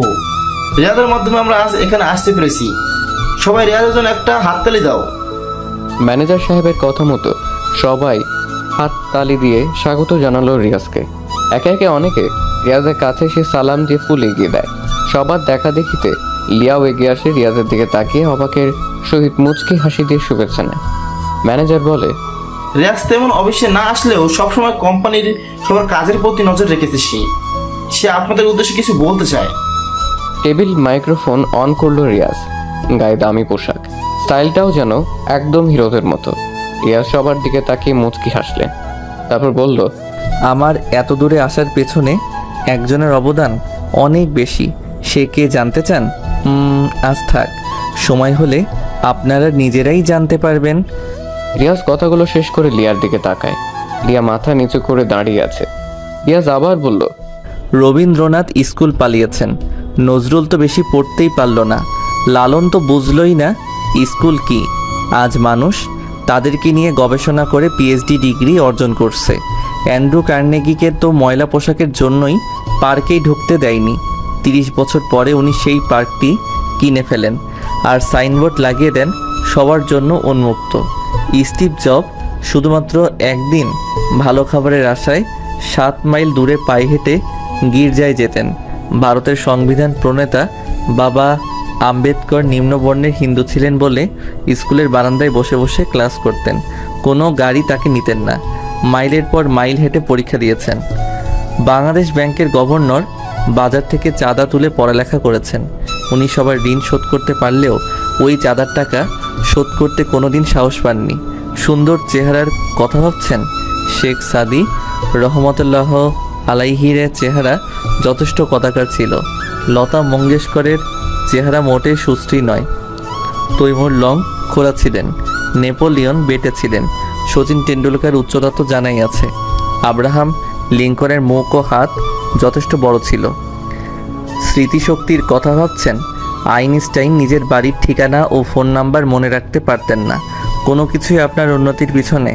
রিয়াজের মাধ্যমে আমরা আজ এখানে আসতে পেরেছি। সবাই রিয়াজের জন্য একটা হাততালি দাও। ম্যানেজার সাহেবের কথা মতো সবাই হাততালি দিয়ে স্বাগত জানালো রিয়াজকে। একে একে অনেকে রিয়াজের কাছে এসে সালাম দিয়ে ফুল এগিয়ে দেয়। সবার দেখা দেখিতে লিয়াও এগিয়ে আসে রিয়াজের দিকে তাকিয়ে অবাকের সহিত মুচকি হাসি দিয়ে শুভেচ্ছা নেয়। ম্যানেজার বলে, রিয়াজ তেমন অফিসে না আসলেও সবসময় কোম্পানির সবার কাজের প্রতি নজর রেখেছে। সে আপনাদের উদ্দেশ্যে কিছু বলতে চায়। টেবিল মাইক্রোফোন অন করলো রিয়াজ। গায়ে দামি পোশাক, স্টাইলটাও যেন একদম হিরোদের মতো। রিয়াজ সবার দিকে তাকিয়ে মুচকি হাসলেন, তারপর বলল, আমার এত দূরে আসার পেছনে একজনের অবদান অনেক বেশি। সে কে জানতে চান? আজ থাক, সময় হলে আপনারা নিজেরাই জানতে পারবেন। রিয়াজ কথাগুলো শেষ করে লিয়ার দিকে তাকায়। লিয়া মাথা নিচু করে দাঁড়িয়ে আছে। রিয়াজ আবার বলল, রবীন্দ্রনাথ স্কুল পালিয়েছেন, নজরুল তো বেশি পড়তেই পারল না, লালন তো বুঝলই না স্কুল কি। আজ মানুষ তাদেরকে নিয়ে গবেষণা করে পিএইচডি ডিগ্রি অর্জন করছে। অ্যান্ড্রু কার্নেগিকে তো ময়লা পোশাকের জন্যই পার্কেই ঢুকতে দেয়নি। 30 বছর পরে উনি সেই পার্কটি কিনে ফেলেন আর সাইনবোর্ড লাগিয়ে দেন সবার জন্য উন্মুক্ত। স্টিভ জব শুধুমাত্র একদিন ভালো খাবারের আশায় 7 মাইল দূরে পায়ে হেঁটে গির্জায় যেতেন। ভারতের সংবিধান প্রণেতা বাবা আম্বেদকর নিম্নবর্ণের হিন্দু ছিলেন বলে স্কুলের বারান্দায় বসে বসে ক্লাস করতেন। কোনো গাড়ি তাকে নিতেন না। মাইলের পর মাইল হেঁটে পরীক্ষা দিয়েছেন। বাংলাদেশ ব্যাংকের গভর্নর বাজার থেকে চাঁদা তুলে পড়ালেখা করেছেন। উনি সবার ঋণ শোধ করতে পারলেও ওই চাঁদার টাকা শোধ করতে কোনোদিন সাহস পাননি। সুন্দর চেহারার কথা ভাবছেন? শেখ সাদি রহমতুল্লাহ আলাইহির চেহারা যথেষ্ট কদাকার ছিল। লতা মঙ্গেশকরের চেহারা মোটেই সুশ্রী নয়। তৈমুর লং খোলা ছিলেন, নেপোলিয়ন বেটে ছিলেন, সচিন টেন্ডুলকার উচ্চতা তো জানাই আছে। আব্রাহাম লিঙ্কনের মুখ ও হাত যথেষ্ট বড় ছিল। স্মৃতিশক্তির কথা ভাবছেন? আইনস্টাইন নিজের বাড়ির ঠিকানা ও ফোন নাম্বার মনে রাখতে পারতেন না। কোনো কিছুই আপনার উন্নতির পিছনে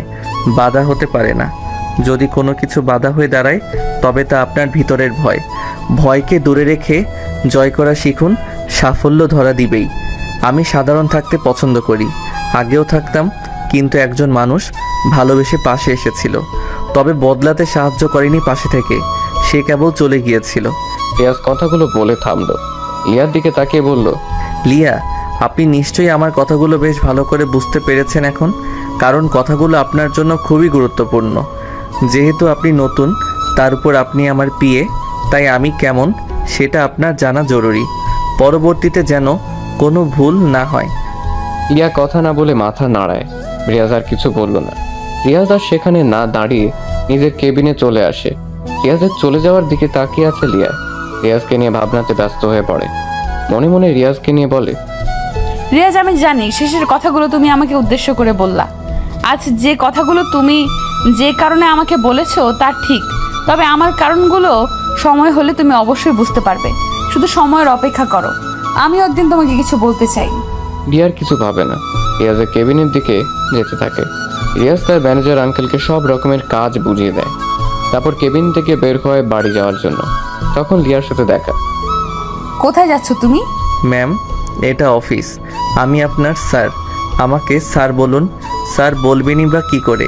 বাধা হতে পারে না। যদি কোনো কিছু বাধা হয়ে দাঁড়ায় তবে তা আপনার ভিতরের ভয়। ভয়কে দূরে রেখে জয় করা শিখুন, সাফল্য ধরা দিবেই। আমি সাধারণ থাকতে পছন্দ করি, আগেও থাকতাম, কিন্তু একজন মানুষ ভালোবেসে পাশে এসেছিল, তবে বদলাতে সাহায্য করেনি পাশে থেকে, সে কেবল চলে গিয়েছিল। রিয়াজ কথাগুলো বলে থামলো। লিয়ার দিকে তাকিয়ে বলল, লিয়া, আপনি নিশ্চয়ই আমার কথাগুলো বেশ ভালো করে বুঝতে পেরেছেন এখন, কারণ কথাগুলো আপনার জন্য খুবই গুরুত্বপূর্ণ। যেহেতু আপনি নতুন, তার উপর আপনি আমার পিএ, তাই আমি কেমন সেটা আপনার জানা জরুরি, পরবর্তীতে যেন কোনো ভুল না হয়। লিয়া কথা না বলে মাথা নাড়ায়। রিয়াজ আর কিছু বলল না। রিয়াজ আর সেখানে না দাঁড়িয়ে নিজের কেবিনে চলে আসে। রিয়াজের চলে যাওয়ার দিকে তাকিয়ে আছে লিয়া। রিয়াজকে নিয়ে ভাবনাতে ব্যস্ত হয়ে পড়ে। মনে মনে রিয়াজকে নিয়ে বলে, রিয়াজ, আমি জানি শেষের কথাগুলো তুমি আমাকে উদ্দেশ্য করে বললা। আজ যে কথাগুলো তুমি যে কারণে আমাকে বলেছো তা ঠিক, তবে আমার কারণগুলো সময় হলে তুমি অবশ্যই বুঝতে পারবে। শুধু সময়ের অপেক্ষা করো। আমি একদিন তোমাকে কিছু বলতে চাই। রিয়ার কিছু ভাবে না, রিয়াজের কেবিনের দিকে যেতে থাকে। রিয়াজ তার ম্যানেজার আঙ্কেলকে সব রকমের কাজ বুঝিয়ে দেয়। তারপর কেবিন থেকে বের হয় বাড়ি যাওয়ার জন্য। তখন লিয়ার সাথে দেখা। কোথায় যাচ্ছ তুমি? ম্যাম, এটা অফিস, আমি আপনার স্যার, আমাকে স্যার বলুন। স্যার বলবেনই বা কী করে?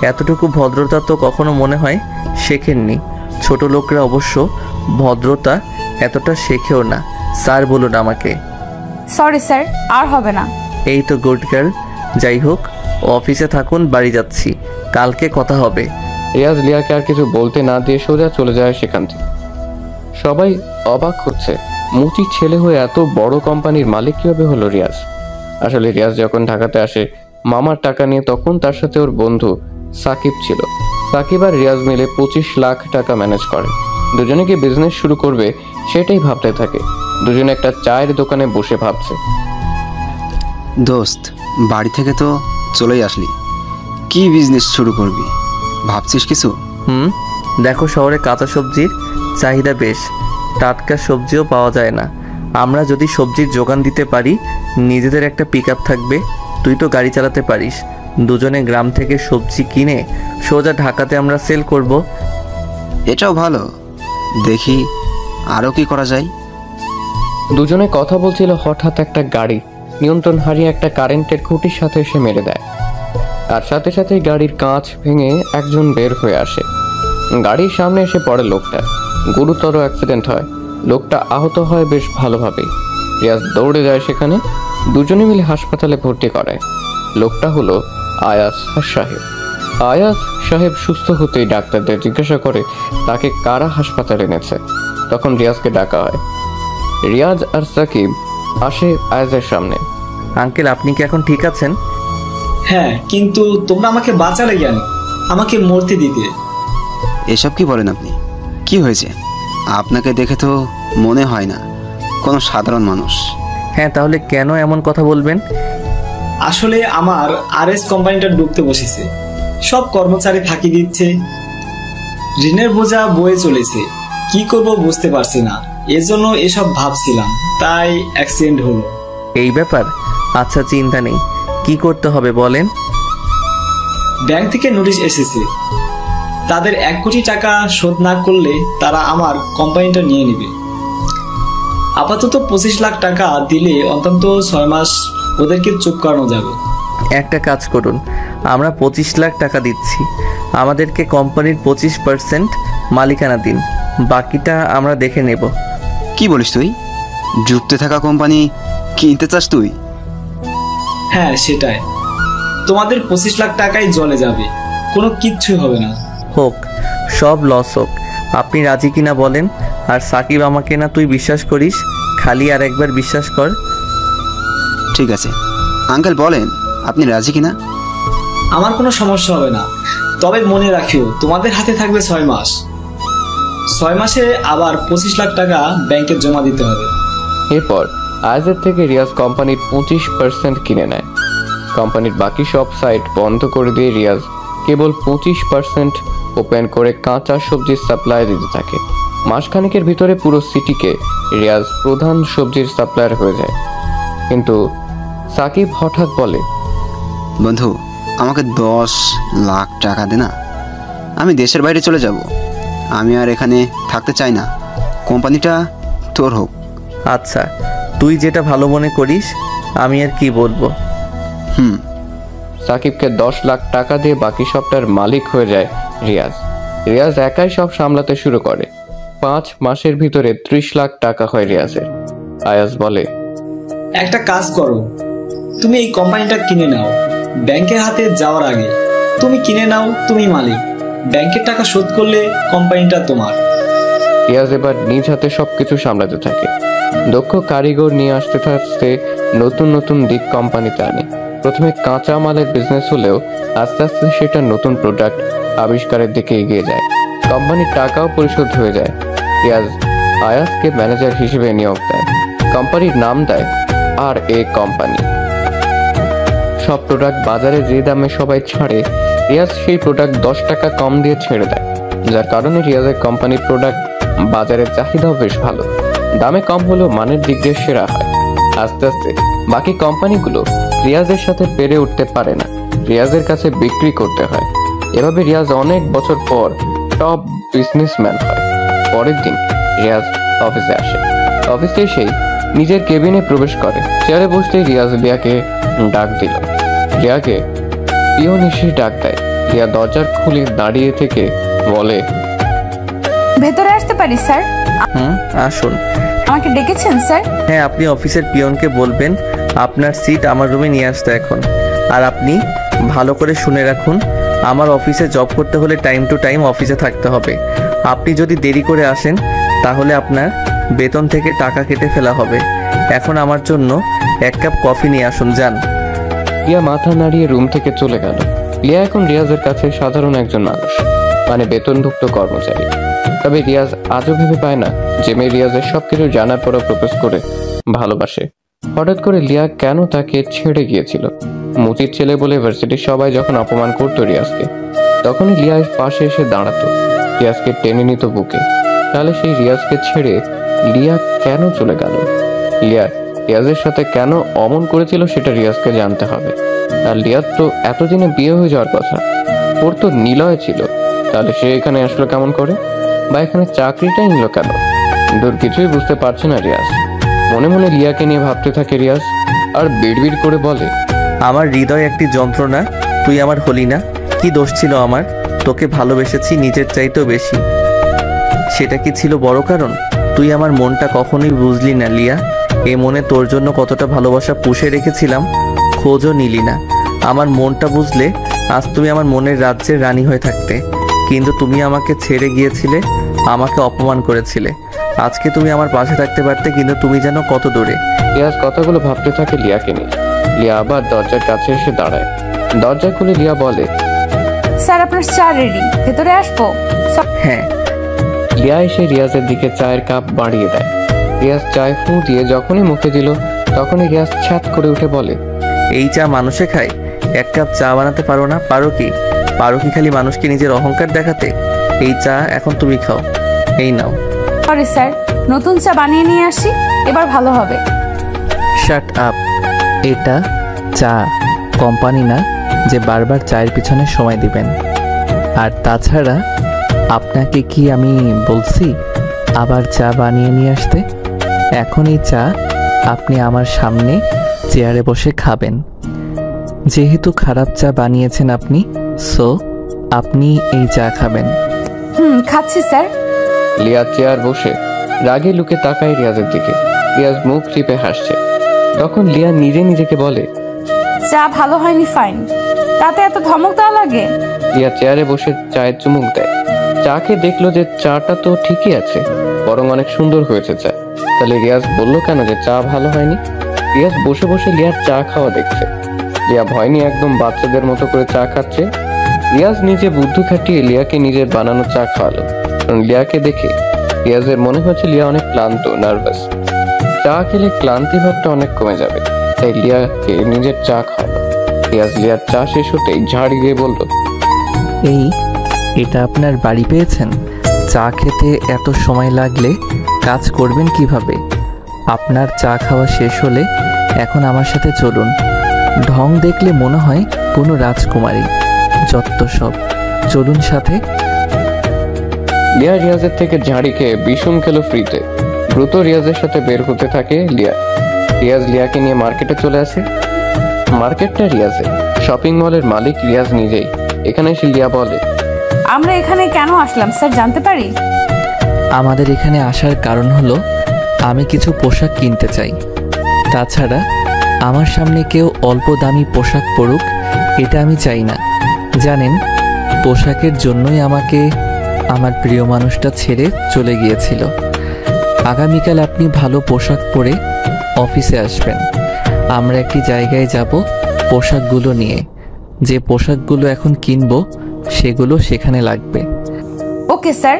এতটুকু ভদ্রতা তো কখনো মনে হয় শেখেননি। ছোট লোকরা অবশ্য ভদ্রতা এতটা শেখেও না। স্যার বলুন আমাকে। সরি স্যার, আর হবে না। এই তো গুড গার্ল। যাই হোক, অফিসে থাকুন, বাড়ি যাচ্ছি, কালকে কথা হবে। রিয়াজ লিয়াকে আর কিছু বলতে না দিয়ে সোজা চলে যায় সেখান থেকে। সবাই অবাক হচ্ছে, মুচির ছেলে হয়ে এত বড় কোম্পানির মালিক কিভাবে হলো রিয়াজ। আসলে রিয়াজ যখন ঢাকাতে আসে মামার টাকা নিয়ে, তখন তার সাথে ওর বন্ধু সাকিব ছিল। সাকিব আর রিয়াজ মিলে 25 লাখ টাকা ম্যানেজ করে। দুজনে কি বিজনেস শুরু করবে সেটাই ভাবতে থাকে। দুজনে একটা চায়ের দোকানে বসে ভাবছে। দোস্ত, বাড়ি থেকে তো চলেই আসলি, কি বিজনেস শুরু করবি ভাবছিস কিছু? দেখো, শহরে কাঁচা সবজির চাহিদা বেশ, টাটকা সবজিও পাওয়া যায় না। আমরা যদি সবজির যোগান দিতে পারি, নিজেদের একটা পিকআপ থাকবে, তুই তো গাড়ি চালাতে পারিস, দুজনে গ্রাম থেকে সবজি কিনে সোজা ঢাকাতে আমরা সেল করব। এটাও ভালো, দেখি আরও কি করা যায়। দুজনে কথা বলছিল, হঠাৎ একটা গাড়ি নিয়ন্ত্রণ হারিয়ে একটা কারেন্টের খুঁটির সাথে এসে মেরে দেয়। আর সাথে সাথে গাড়ির কাঁচ ভেঙে একজন বের হয়ে আসে। গাড়ির সামনে এসে পড়ে লোকটা। গুরুতর অ্যাক্সিডেন্ট হয়, লোকটা আহত হয় বেশ ভালোভাবেই। রিয়াজ দৌড়ে যায় সেখানে, দুজনে মিলে হাসপাতালে ভর্তি করায়। লোকটা হলো আয়াস সাহেব। আয়াস সাহেব সুস্থ হতেই ডাক্তারদের জিজ্ঞাসা করে তাকে কারা হাসপাতালে এনেছে। তখন রিয়াজকে ডাকা হয়। রিয়াজ আর সাকিব আসে আয়াজের সামনে। আঙ্কেল, আপনি কি এখন ঠিক আছেন? হ্যাঁ, কিন্তু তোমরা আমাকে বাঁচালে কেন? আমাকে মরতে দিতে। এসব কি বলেন আপনি? কি হয়েছে? আপনাকে দেখে তো মনে হয় না কোনো সাধারণ মানুষ। হ্যাঁ, তাহলে কেন এমন কথা বলবেন? আসলে আমার আরএস কোম্পানিটা ডুবতে বসেছে। সব কর্মচারী ফাঁকি দিচ্ছে, ঋণের বোঝা বয়ে চলেছে। কি করব বুঝতে পারছি না। এজন্য এসব ভাবছিলাম, তাই অ্যাক্সিডেন্ট হলো। এই ব্যাপার? আচ্ছা, চিন্তা নেই। কি করতে হবে বলেন? ব্যাংক থেকে নোটিশ এসেছে, তাদের 1 কোটি টাকা শোধ না করলে তারা আমার কোম্পানিটা নিয়ে নেবে। আপাতত 25 লাখ টাকা দিলে অন্তত 6 মাস ওদেরকে চুপ করানো যাবে। একটা কাজ করুন, আমরা 25 লাখ টাকা দিচ্ছি, আমাদেরকে কোম্পানির 25% মালিকানা দিন, বাকিটা আমরা দেখে নেব। কি বলিস তুই? যুক্তে থাকা কোম্পানি কিনতে চাস তুই? হ্যাঁ সেটাই, তোমাদের 25 লাখ টাকাই জলে যাবে, কোনো কিচ্ছুই হবে না। হোক, সব লস হোক, আপনি রাজি কিনা বলেন। আর সাকিব, আমাকে না তুই বিশ্বাস করিস, খালি আর একবার বিশ্বাস কর। ঠিক আছে আঙ্কেল, বলেন আপনি রাজি কিনা। আমার কোনো সমস্যা হবে না, তবে মনে রাখিও তোমাদের হাতে থাকবে 6 মাস। 6 মাসে আবার 25 লাখ টাকা ব্যাংকে জমা দিতে হবে। এরপর আয়াজের থেকে রিয়াজ কোম্পানির 25% কিনে নেয়। কোম্পানির বাকি সব সাইট বন্ধ করে দিয়ে রিয়াজ কেবল 25% ওপেন করে কাঁচা সবজির সাপ্লাই দিতে থাকে। মাসখানেকের ভিতরে পুরো সিটিকে রিয়াজ প্রধান সবজির সাপ্লায়ার হয়ে যায়। কিন্তু সাকিব হঠাৎ বলে, বন্ধু আমাকে 10 লাখ টাকা দে না, আমি দেশের বাইরে চলে যাব। আমি আর এখানে থাকতে চাই না, কোম্পানিটা তোর হোক। আচ্ছা, তুই যেটা ভালো মনে করিস, আমি আর কি বলবো। সাকিবকে 10 লাখ টাকা দিয়ে বাকি সবটার মালিক হয়ে যায় রিয়াজ। রিয়াজ একাই সব সামলাতে শুরু করে। 5 মাসের ভিতরে 30 লাখ টাকা হয় রিয়াজের। আয়াজ বলে, একটা কাজ করো, তুমি এই কোম্পানিটা কিনে নাও। ব্যাংকের হাতে যাওয়ার আগে তুমি কিনে নাও, তুমি মালিক। ব্যাংকের টাকা শোধ করলে কোম্পানিটা তোমার। রিয়াজ এবার নিজ হাতে সবকিছু সামলাতে থাকে। দক্ষ কারিগর নিয়ে আসতে থাকতে নতুন নতুন দিক কোম্পানিতে আনে। প্রথমে কাঁচা মালের বিজনেস হলেও আস্তে আস্তে সেটা নতুন প্রোডাক্ট আবিষ্কারের দিকে এগিয়ে যায়। কোম্পানির টাকাও পরিশোধ হয়ে যায়। রিয়াজ আয়াজকে ম্যানেজার হিসেবে নিয়োগ দেয়। কোম্পানির নাম দেয় আর এ কোম্পানি। সব প্রোডাক্ট বাজারে যে দামে সবাই ছাড়ে, রিয়াজ সেই প্রোডাক্ট 10 টাকা কম দিয়ে ছেড়ে দেয়, যার কারণে রিয়াজের কোম্পানির প্রোডাক্ট বাজারের চাহিদাও বেশ ভালো। দামে কম হলেও মানের দিক দিয়ে সেরা হয়। আস্তে আস্তে বাকি কোম্পানিগুলো রিয়াজের সাথে পেরে উঠতে পারে না, রিয়াজের কাছে বিক্রি করতে হয়। এভাবে রিয়াজ অনেক বছর পর টপ বিজনেসম্যান হয়। পরের দিন রিয়াজ অফিসে আসে। অফিসে এসেই নিজের কেবিনে প্রবেশ করে। চেয়ারে বসতেই রিয়াজ লিয়াকে ডাক দিল। লিয়াকে পিয়ন এসে ডাক দেয়। লিয়া দরজার খুলে দাঁড়িয়ে থেকে বলে, ভেতরে আসতে পারি স্যার? আসুন। আমাকে ডেকেছেন স্যার? হ্যাঁ, আপনি অফিসের পিয়নকে বলবেন আপনার সিট আমার রুমে নিয়ে আসতে এখন। আর আপনি ভালো করে শুনে রাখুন, আমার অফিসে জব করতে হলে টাইম টু টাইম অফিসে থাকতে হবে। আপনি যদি দেরি করে আসেন তাহলে আপনার বেতন থেকে টাকা কেটে ফেলা হবে। এখন আমার জন্য 1 কাপ কফি নিয়ে আসুন, যান। লিয়া মাথা নাড়িয়ে রুম থেকে চলে গেল। লিয়া এখন রিয়াজের কাছে সাধারণ একজন মানুষ, মানে বেতনভুক্ত কর্মচারী। তবে রিয়াজ আজও ভেবে পায় না যে মেয়ে রিয়াজের সবকিছু জানার পরও প্রপোজ করে ভালোবাসে। হঠাৎ করে লিয়া কেন তাকে ছেড়ে গিয়েছিল? মুচির ছেলে বলে ভার্সিটির সবাই যখন অপমান করতো রিয়াজকে, তখনই লিয়ার পাশে এসে দাঁড়াতো, রিয়াজকে টেনে নিত বুকে। তাহলে সেই রিয়াজকে ছেড়ে লিয়া কেন চলে গেল? লিয়া রিয়াজের সাথে কেন অমন করেছিল সেটা রিয়াজকে জানতে হবে। আর লিয়ার তো এতদিনে বিয়ে হয়ে যাওয়ার কথা, ওর তো নিলয় ছিল। তাহলে সে এখানে আসলো কেমন করে, বা এখানে চাকরিটাই নিল কেন? দূর কিছুই বুঝতে পারছে না রিয়াজ। মনে মনে লিয়াকে নিয়ে ভাবতে থাকে রিয়াজ, আর বিড়বিড় করে বলে, আমার হৃদয় একটি যন্ত্রণা, তুই আমার হলি না। কি দোষ ছিল আমার? তোকে ভালোবেসেছি নিজের চাইতেও বেশি। সেটা কি ছিল বড় কারণ? তুই আমার মনটা কখনোই বুঝলি না লিয়া। এ মনে তোর জন্য কতটা ভালোবাসা পুষে রেখেছিলাম, খোঁজও নিলি না। আমার মনটা বুঝলে আজ তুমি আমার মনের রাজ্যের রানী হয়ে থাকতে। কিন্তু তুমি আমাকে ছেড়ে গিয়েছিলে, আমাকে অপমান করেছিলে। আজকে তুমি আমার পাশে থাকতে পারতে, কিন্তু তুমি যেন কত দূরে। রিয়াজ কথাগুলো ভাবতে থাকে লিয়াকে নিয়ে। লিয়া আবার দরজার কাছে এসে দাঁড়ায়। দরজা খুলে লিয়া বলে, স্যার আপনার চা রেডি, ভেতরে আসবো? হ্যাঁ। লিয়া এসে রিয়াজের দিকে চায়ের কাপ বাড়িয়ে দেয়। রিয়াজ চায় ফু দিয়ে যখনই মুখে দিল, তখনই রিয়াজ ছ্যাত করে উঠে বলে, এই চা মানুষে খায়? 1 কাপ চা বানাতে পারো না? পারো কি খালি মানুষকে নিজের অহংকার দেখাতে? এই চা এখন তুমি খাও, এই নাও। Sorry sir. নতুন চা বানিয়ে নিয়ে আসি, এবার ভালো হবে। Shut up. এটা চা কোম্পানি না যে বারবার চায়ের পিছনে সময় দিবেন। আর তাছাড়া আপনাকে কি আমি বলছি আবার চা বানিয়ে নিয়ে আসতে? এখন এই চা আপনি আমার সামনে চেয়ারে বসে খাবেন। যেহেতু খারাপ চা বানিয়েছেন আপনি, সো আপনি এই চা খাবেন। খাচ্ছি স্যার। লিয়া চেয়ার বসে রাগে লুকে তাকায় রিয়াজের দিকে। রিয়াজ মুখ টিপে হাসছে। তখন লিয়া নিজে নিজেকে বলে, চা ভালো হয়নি ফাইন, তাতে এত ধমক দেওয়া লাগে? লিয়া চেয়ারে বসে চায়ের চুমুক দেয়। চা খেয়ে দেখলো যে চাটা তো ঠিকই আছে, বরং অনেক সুন্দর হয়েছে চা। তাহলে রিয়াজ বললো কেন যে চা ভালো হয়নি? রিয়াজ বসে বসে লিয়ার চা খাওয়া দেখছে। লিয়া ভয় নিয়ে একদম বাচ্চাদের মতো করে চা খাচ্ছে। রিয়াজ নিজে বুদ্ধি খাটিয়ে লিয়াকে নিজের বানানো চা খাওয়ালো। কারণ লিয়াকে দেখে রিয়াজের মনে হচ্ছে লিয়া অনেক ক্লান্ত, নার্ভাস। চা খেলে ক্লান্তি ভাবটা অনেক কমে যাবে, তাই লিয়াকে নিজের চা খাওয়ালো। রিয়াজ লিয়ার চা শেষ হতেই ঝাড়ি দিয়ে বলল, এটা আপনার বাড়ি পেয়েছেন? চা খেতে এত সময় লাগলে কাজ করবেন কিভাবে? আপনার চা খাওয়া শেষ হলে এখন আমার সাথে চলুন। ঢং দেখলে মনে হয় কোনো রাজকুমারী, যত সব। চলুন সাথে। লিয়া রিয়াজের থেকে ঝাড়ি খেয়ে বিষম খেলো ফ্রিতে। দ্রুত রিয়াজের সাথে বের হতে থাকে লিয়া। রিয়াজ লিয়াকে নিয়ে মার্কেটে চলে আসে। মার্কেটটা রিয়াজের, শপিং মলের মালিক রিয়াজ নিজেই। এখানে এসে লিয়া বলে, আমরা এখানে কেন আসলাম স্যার, জানতে পারি? আমাদের এখানে আসার কারণ হলো আমি কিছু পোশাক কিনতে চাই। তাছাড়া আমার সামনে কেউ অল্প দামি পোশাক পরুক, এটা আমি চাই না। জানেন, পোশাকের জন্যই আমাকে আমার প্রিয় মানুষটা ছেড়ে চলে গিয়েছিল। আগামীকাল আপনি ভালো পোশাক পরে অফিসে আসবেন। আমরা একটি জায়গায় যাব পোশাকগুলো নিয়ে। যে পোশাকগুলো এখন কিনবো সেগুলো সেখানে লাগবে। Okay sir.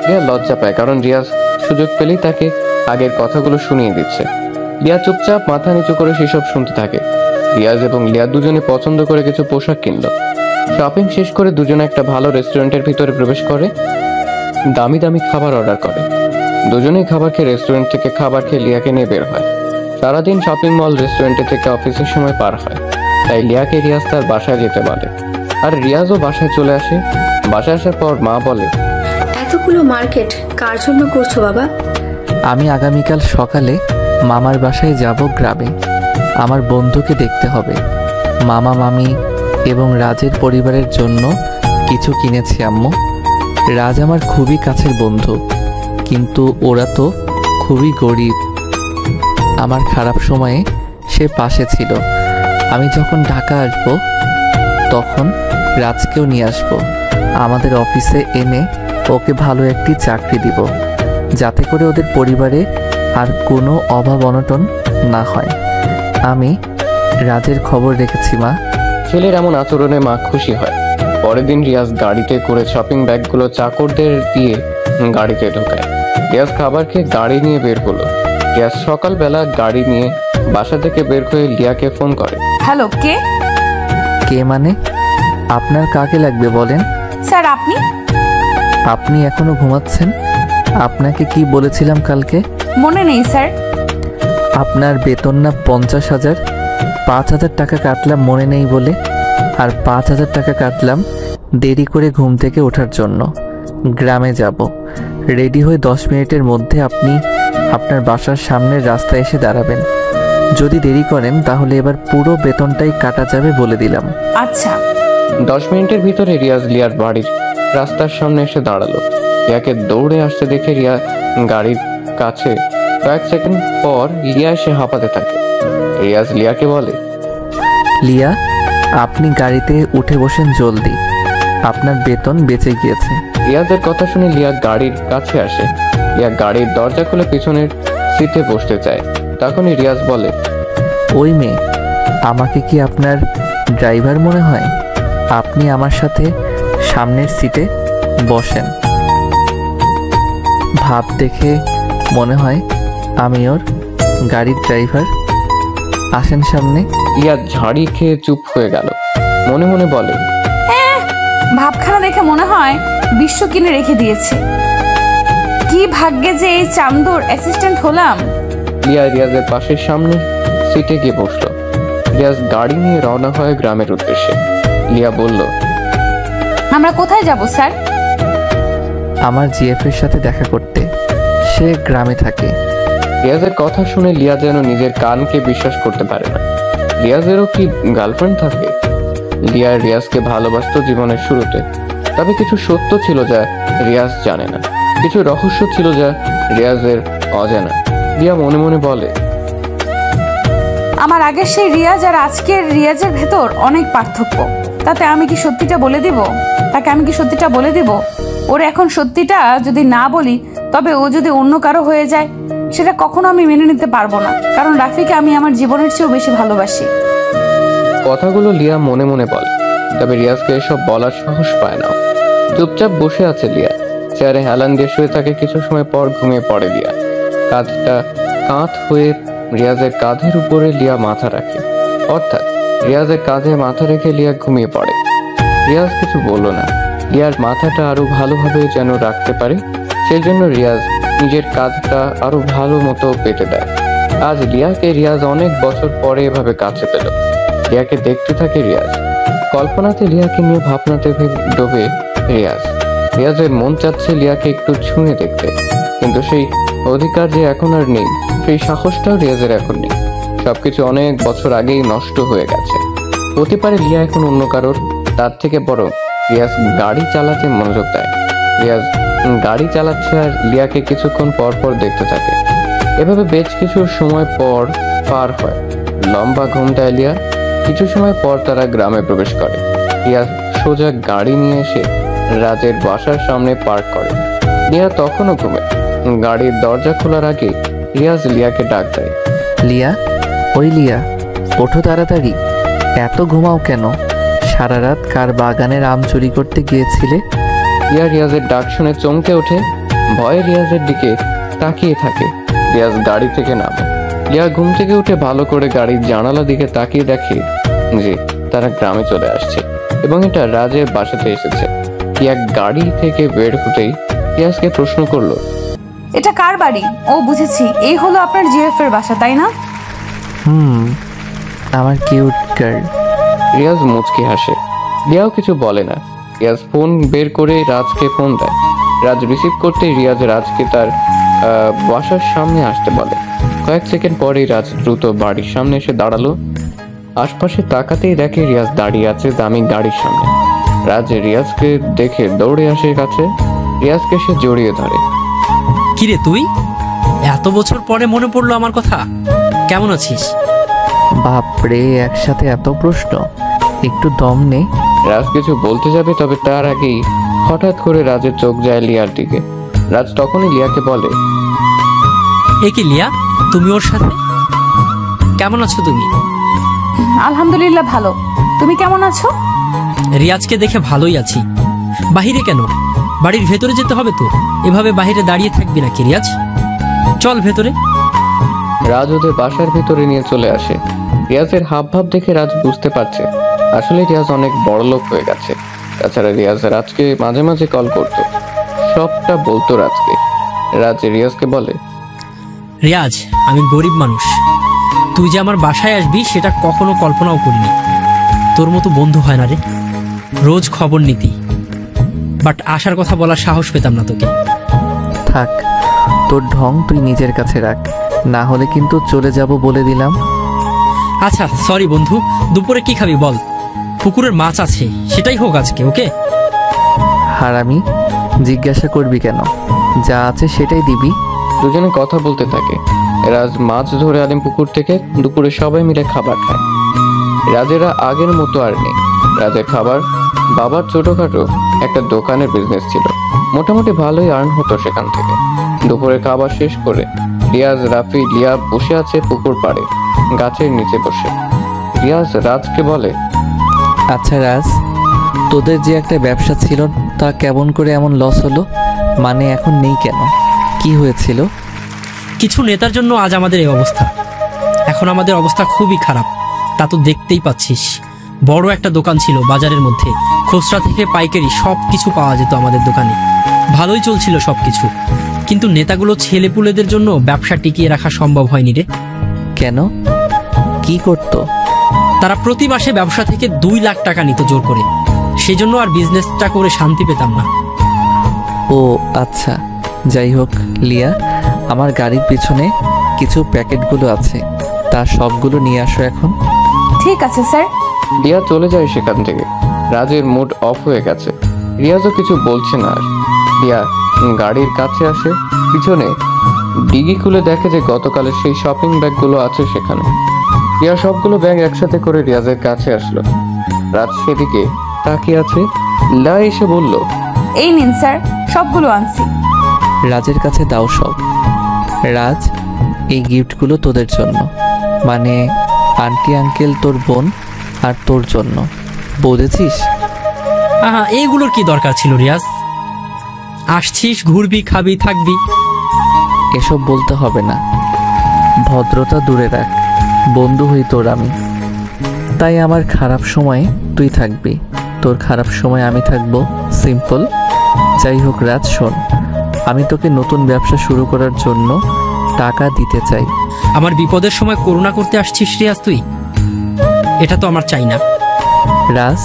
লিয়া লজ্জা পায়, কারণ রিয়াজ সুযোগ পেলেই তাকে আগের কথাগুলো শুনিয়ে দিচ্ছে। লিয়া চুপচাপ মাথা নিচু করে সেসব শুনতে থাকে। রিয়াজ এবং লিয়া দুজনে পছন্দ করে কিছু পোশাক কিনলো। শপিং শেষ করে দুজনে একটা ভালো রেস্টুরেন্টের ভিতরে প্রবেশ করে দামি দামি খাবার অর্ডার করে। দুজনেই খাবার খেয়ে রেস্টুরেন্ট থেকে খাবার খেয়ে লিয়াকে নিয়ে বের হয়। সারাদিন শপিং মল, রেস্টুরেন্টে থেকে অফিসের সময় পার হয়। তাই লিয়াকে রিয়াজ তার বাসায় যেতে বলে। আর রিয়াজও বাসায় চলে আসে। বাসায় আসার পর মা বলে, এতগুলো মার্কেট কার জন্য করছো বাবা? আমি আগামীকাল সকালে মামার বাসায় যাব গ্রামে। আমার বন্ধুকে দেখতে হবে। মামা মামি এবং রাজের পরিবারের জন্য কিছু কিনেছি আম্মু। রাজ আমার খুবই কাছের বন্ধু, কিন্তু ওরা তো খুবই গরিব। আমার খারাপ সময়ে সে পাশে ছিল। আমি যখন ঢাকা আসব তখন রাজকেও নিয়ে আসব। আমাদের অফিসে এনে ওকে ভালো একটি চাকরি দিব, যাতে করে ওদের পরিবারে আর কোনো অভাব অনটন না হয়। আমি রাজের খবর রেখেছি মা। ছেলের এমন আচরণে মা খুশি হয়। পরের দিন রিয়াজ গাড়িতে করে শপিং ব্যাগগুলো চাকরদের দিয়ে গাড়িতে ঢোকায়। রিয়াজ খাবার খেয়ে গাড়ি নিয়ে বের হলো। রিয়াজ সকালবেলা গাড়ি নিয়ে বাসা থেকে বের হয়ে লিয়াকে ফোন করে। হ্যালো, কে? কে মানে? আপনার কাকে লাগবে বলেন? স্যার আপনি? আপনি এখনো ঘুমাচ্ছেন? আপনাকে কি বলেছিলাম কালকে? মনে নেই স্যার। আপনার বেতন না 50,000? 5,000 টাকা কাটলাম মনে নেই বলে, আর 5,000 টাকা কাটলাম দেরি করে ঘুম থেকে ওঠার জন্য। গ্রামে যাব, রেডি হয়ে 10 মিনিটের মধ্যে আপনি আপনার বাসার সামনের রাস্তায় এসে দাঁড়াবেন। যদি দেরি করেন তাহলে এবার পুরো বেতনটাই কাটা যাবে বলে দিলাম। আচ্ছা। 10 মিনিটের ভিতরে রিয়াজ লিয়ার বাড়ির রাস্তার সামনে এসে দাঁড়ালো। লিয়াকে দৌড়ে আসতে দেখে রিয়া গাড়ির কাছে কয়েক সেকেন্ড পর লিয়া এসে হাঁপাতে থাকে। রিয়াজ লিয়াকে বলে, লিয়া, আপনি গাড়িতে উঠে বসেন জলদি, আপনার বেতন বেঁচে গিয়েছে। রিয়াজের কথা শুনে লিয়া গাড়ির কাছে আসে। লিয়া গাড়ির দরজা খুলে পিছনের সিটে বসতে চায়। তখনই রিয়াজ বলে, ওই মেয়ে, আমাকে কি আপনার ড্রাইভার মনে হয়? আপনি আমার সাথে সামনের সিটে বসেন। ভাব দেখে মনে হয় আমি ওর গাড়ির ড্রাইভার। আসেন সামনে। লিয়া ঝাড়ি খেয়ে চুপ হয়ে গেল। মনে মনে বলে, ভাবখানা দেখে মনে হয় বিশ্ব কিনে রেখে দিয়েছে। কি ভাগ্যে যে এই চান্দুর অ্যাসিস্ট্যান্ট হলাম। লিয়া রিয়াজের পাশের সামনে সিটে গিয়ে বসলো। রিয়াজ গাড়ি নিয়ে রওনা হয় গ্রামের উদ্দেশ্যে। লিয়া বলল, আমরা কোথায় যাব স্যার? আমার জিএফের সাথে দেখা করতে, সে গ্রামে থাকে। রিয়াজের কথা শুনে লিয়া যেন নিজের কানকে বিশ্বাস করতে পারে না। রিয়াজেরও কি গার্লফ্রেন্ড থাকে? লিয়া রিয়াজকে ভালোবাসত জীবনের শুরুতে, তবে কিছু সত্য ছিল যা রিয়াজ জানে না, কিছু রহস্য ছিল যা রিয়াজের অজানা। লিয়া মনে মনে বলে, আমার আগের সেই রিয়াজ আর আজকের রিয়াজের ভেতর অনেক পার্থক্য। তাতে আমি কি সত্যিটা বলে দিব? তাকে আমি কি সত্যিটা বলে দিব? ওর এখন সত্যিটা যদি না বলি, তবে ও যদি অন্য কারো হয়ে যায়, সেটা কখনো আমি মেনে নিতে পারবো না, কারণ রাফিকে আমি আমার জীবনের চেয়েও বেশি ভালোবাসি। কথাগুলো লিয়া মনে মনে বলে, তবে রিয়াজকে এসব বলার সাহস পায় না। চুপচাপ বসে আছে লিয়া, চেয়ারে হেলান দিয়ে শুয়ে থাকে। কিছু সময় পর ঘুমিয়ে পড়ে লিয়া। কাঁধটা কাঁধ হয়ে রিয়াজের কাঁধের উপরে লিয়া মাথা রাখে, অর্থাৎ রিয়াজের কাঁধে মাথা রেখে লিয়া ঘুমিয়ে পড়ে। রিয়াজ কিছু বলল না। লিয়ার মাথাটা আরো ভালোভাবে যেন রাখতে পারে, সেই জন্য রিয়াজ নিজের কাঁধটা আরো ভালো মতো পেতে দেয়। আজ লিয়াকে রিয়াজ অনেক বছর পরে এভাবে কাছে পেল। লিয়াকে দেখতে থাকে রিয়াজ। কল্পনাতে লিয়াকে নিয়ে ভাবনাতে ডোবে রিয়াজ। রিয়াজের মন চাচ্ছে লিয়াকে একটু ছুঁয়ে দেখতে, কিন্তু সেই অধিকার যে এখন আর নেই, সেই সাহসটাও রিয়াজের এখন নেই। সবকিছু অনেক বছর আগেই নষ্ট হয়ে গেছে। হতে পারে লিয়া এখন অন্য কারোর, তার থেকে বরং রিয়াজ গাড়ি চালাতে মনোযোগ দেয়। রিয়াজ গাড়ি চালাচ্ছে আর লিয়াকে কিছুক্ষণ পর পর দেখতে থাকে। এভাবে বেশ কিছু সময় পর পার হয়। লম্বা ঘুম দেয় লিয়া। কিছু সময় পর তারা গ্রামে প্রবেশ করে। রিয়াজ সোজা গাড়ি নিয়ে এসে রাজের বাসার সামনে পার্ক করে। লিয়া তখনও ঘুমে। গাড়ির দরজা খোলার আগে রিয়াজ লিয়াকে ডাক দেয়, লিয়া, ওই লিয়া, ওঠো তাড়াতাড়ি। এত ঘুমাও কেন? সারা রাত কার বাগানের আম চুরি করতে গিয়েছিলে? লিয়া রিয়াজের ডাক শুনে চমকে ওঠে, ভয়ে রিয়াজের দিকে তাকিয়ে থাকে। রিয়াজ গাড়ি থেকে নামে। লিয়া ঘুম থেকে উঠে ভালো করে গাড়ির জানালা দিকে তাকিয়ে দেখে যে তারা গ্রামে চলে আসছে এবং এটা রাজের বাসাতে এসেছে। লিয়া গাড়ি থেকে বের হতেই রিয়াজকে প্রশ্ন করলো, এটা কার বাড়ি? ও বুঝেছি, এই হলো আপনার জিএফ এর বাসা, তাই না? আমার কিউট গার্ল। রিয়াজ মুচকি হাসে। লিয়াও কিছু বলে না। রিয়াজ ফোন বের করে রাজকে ফোন দেয়। রাজ রিসিভ করতে রিয়াজ রাজকে তার বাসার সামনে আসতে বলে। কয়েক সেকেন্ড পরেই রাজ দ্রুত বাড়ির সামনে এসে দাঁড়ালো। আশপাশে তাকাতেই দেখে রিয়াজ দাঁড়িয়ে আছে দামি গাড়ির সামনে। রাজ রিয়াজকে দেখে দৌড়ে আসে কাছে। রিয়াজকে সে জড়িয়ে ধরে। কিরে তুই? এত বছর পরে মনে পড়লো আমার কথা। কেমন আছিস? বাপরে, একসাথে এত প্রশ্ন, একটু দম নে। রাজ কিছু বলতে যাবে, তবে তার আগেই হঠাৎ করে রাজের চোখ যায় লিয়ার দিকে। রাজ তখনই লিয়াকে বলে, এ কি লিয়া, তুমি ওর সাথে? কেমন আছো তুমি? আলহামদুলিল্লাহ ভালো। তুমি কেমন আছো? রিয়াজকে দেখে ভালোই আছি। বাহিরে কেন? বাড়ির ভেতরে যেতে হবে তো। এভাবে বাহিরে দাঁড়িয়ে থাকবি নাকি রিয়াজ? চল ভেতরে। রাজ ওদের বাসার ভিতরে নিয়ে চলে আসে। রিয়াজের হাবভাব দেখে রাজ বুঝতে পারছে আসলে রিয়াজ অনেক বড় লোক হয়ে গেছে। তাছাড়া রিয়াজ রাজকে মাঝে মাঝে কল করতো, সবটা বলতো রাজকে। রাজ রিয়াজকে বলে, রিয়াজ, আমি গরিব মানুষ। তুই যে আমার বাসায় আসবি সেটা কখনো কল্পনাও করিনি। তোর মতো বন্ধু হয় না রে, রোজ খবর নিতি, বাট আসার কথা বলার সাহস পেতাম না তোকে। থাক, তোর ঢং তুই নিজের কাছে রাখ, না হলে কিন্তু চলে যাব বলে দিলাম। আচ্ছা সরি বন্ধু, দুপুরে কি খাবি বল? পুকুরের মাছ আছে, সেটাই হোক আজকে, ওকে? হারামি, জিজ্ঞাসা করবি কেন? যা আছে সেটাই দিবি। দুজনে কথা বলতে থাকে। রাজ মাছ ধরে আনেন পুকুর থেকে। দুপুরে সবাই মিলে খাবার খায়। রাজেরা আগের মতো আর নেই। রাজের খাবার বাবার ছোটখাটো একটা দোকানের বিজনেস ছিল, মোটামুটি ভালোই আর্ন হতো সেখান থেকে। দুপুরে খাবার শেষ করে রিয়াজ, রাফি, লিয়া বসে আছে পুকুর পাড়ে গাছের নিচে বসে। রিয়াজ রাজকে বলে, আচ্ছা রাজ, তোদের যে একটা ব্যবসা ছিল তা কেমন করে এমন লস হলো? মানে এখন নেই কেন? কি হয়েছিল? কিছু নেতার জন্য আজ আমাদের এই অবস্থা। এখন আমাদের অবস্থা খুবই খারাপ, তা তো দেখতেই পাচ্ছিস। বড় একটা দোকান ছিল বাজারের মধ্যে, খুচরা থেকে পাইকারি সব কিছু পাওয়া যেত আমাদের দোকানে। ভালোই চলছিল সব কিছু, কিন্তু নেতাগুলো ছেলেপুলেদের জন্য ব্যবসা টিকিয়ে রাখা সম্ভব হয়নি রে। কেন? কি করতো? তারা প্রতি মাসে ব্যবসা থেকে 2 লাখ টাকা নিত জোর করে। সেজন্য আর বিজনেসটা করে শান্তি পেতাম না। ও আচ্ছা, যাই হোক লিয়া, আমার গাড়ির পিছনে কিছু প্যাকেটগুলো আছে, তা সবগুলো নিয়ে আসো এখন। ঠিক আছে স্যার। লিয়া চলে যায় সেখান থেকে। রাজের মুড অফ হয়ে গেছে। রিয়াজও কিছু বলছে না আর। লিয়া গাড়ির কাছে আসে, পিছনে ডিগি খুলে দেখে যে গতকালের সেই শপিং ব্যাগগুলো আছে সেখানে। রিয়া সবগুলো ব্যাগ একসাথে করে রিয়াজের কাছে আসলো। রাজ সেদিকে তাকিয়ে আছে। লা এসে বলল, এই নিন স্যার, সবগুলো আনছি। রাজের কাছে দাও সব। রাজ, এই গিফটগুলো তোদের জন্য, মানে আন্টি আঙ্কেল, তোর বোন আর তোর জন্য, বুঝেছিস? এইগুলোর কি দরকার ছিল রিয়াজ? আসছিস, ঘুরবি, খাবি, থাকবি। এসব বলতে হবে না, ভদ্রতা দূরে রাখ। বন্ধু হই তোর আমি, তাই আমার খারাপ সময়ে তুই থাকবি, তোর খারাপ সময় আমি থাকবো, সিম্পল। যাই হোক রাজ, শোন, আমি তোকে নতুন ব্যবসা শুরু করার জন্য টাকা দিতে চাই। আমার বিপদের সময় করুণা করতে আসছিস রিয়াজ তুই? এটা তো আমার চাই না। রাজ,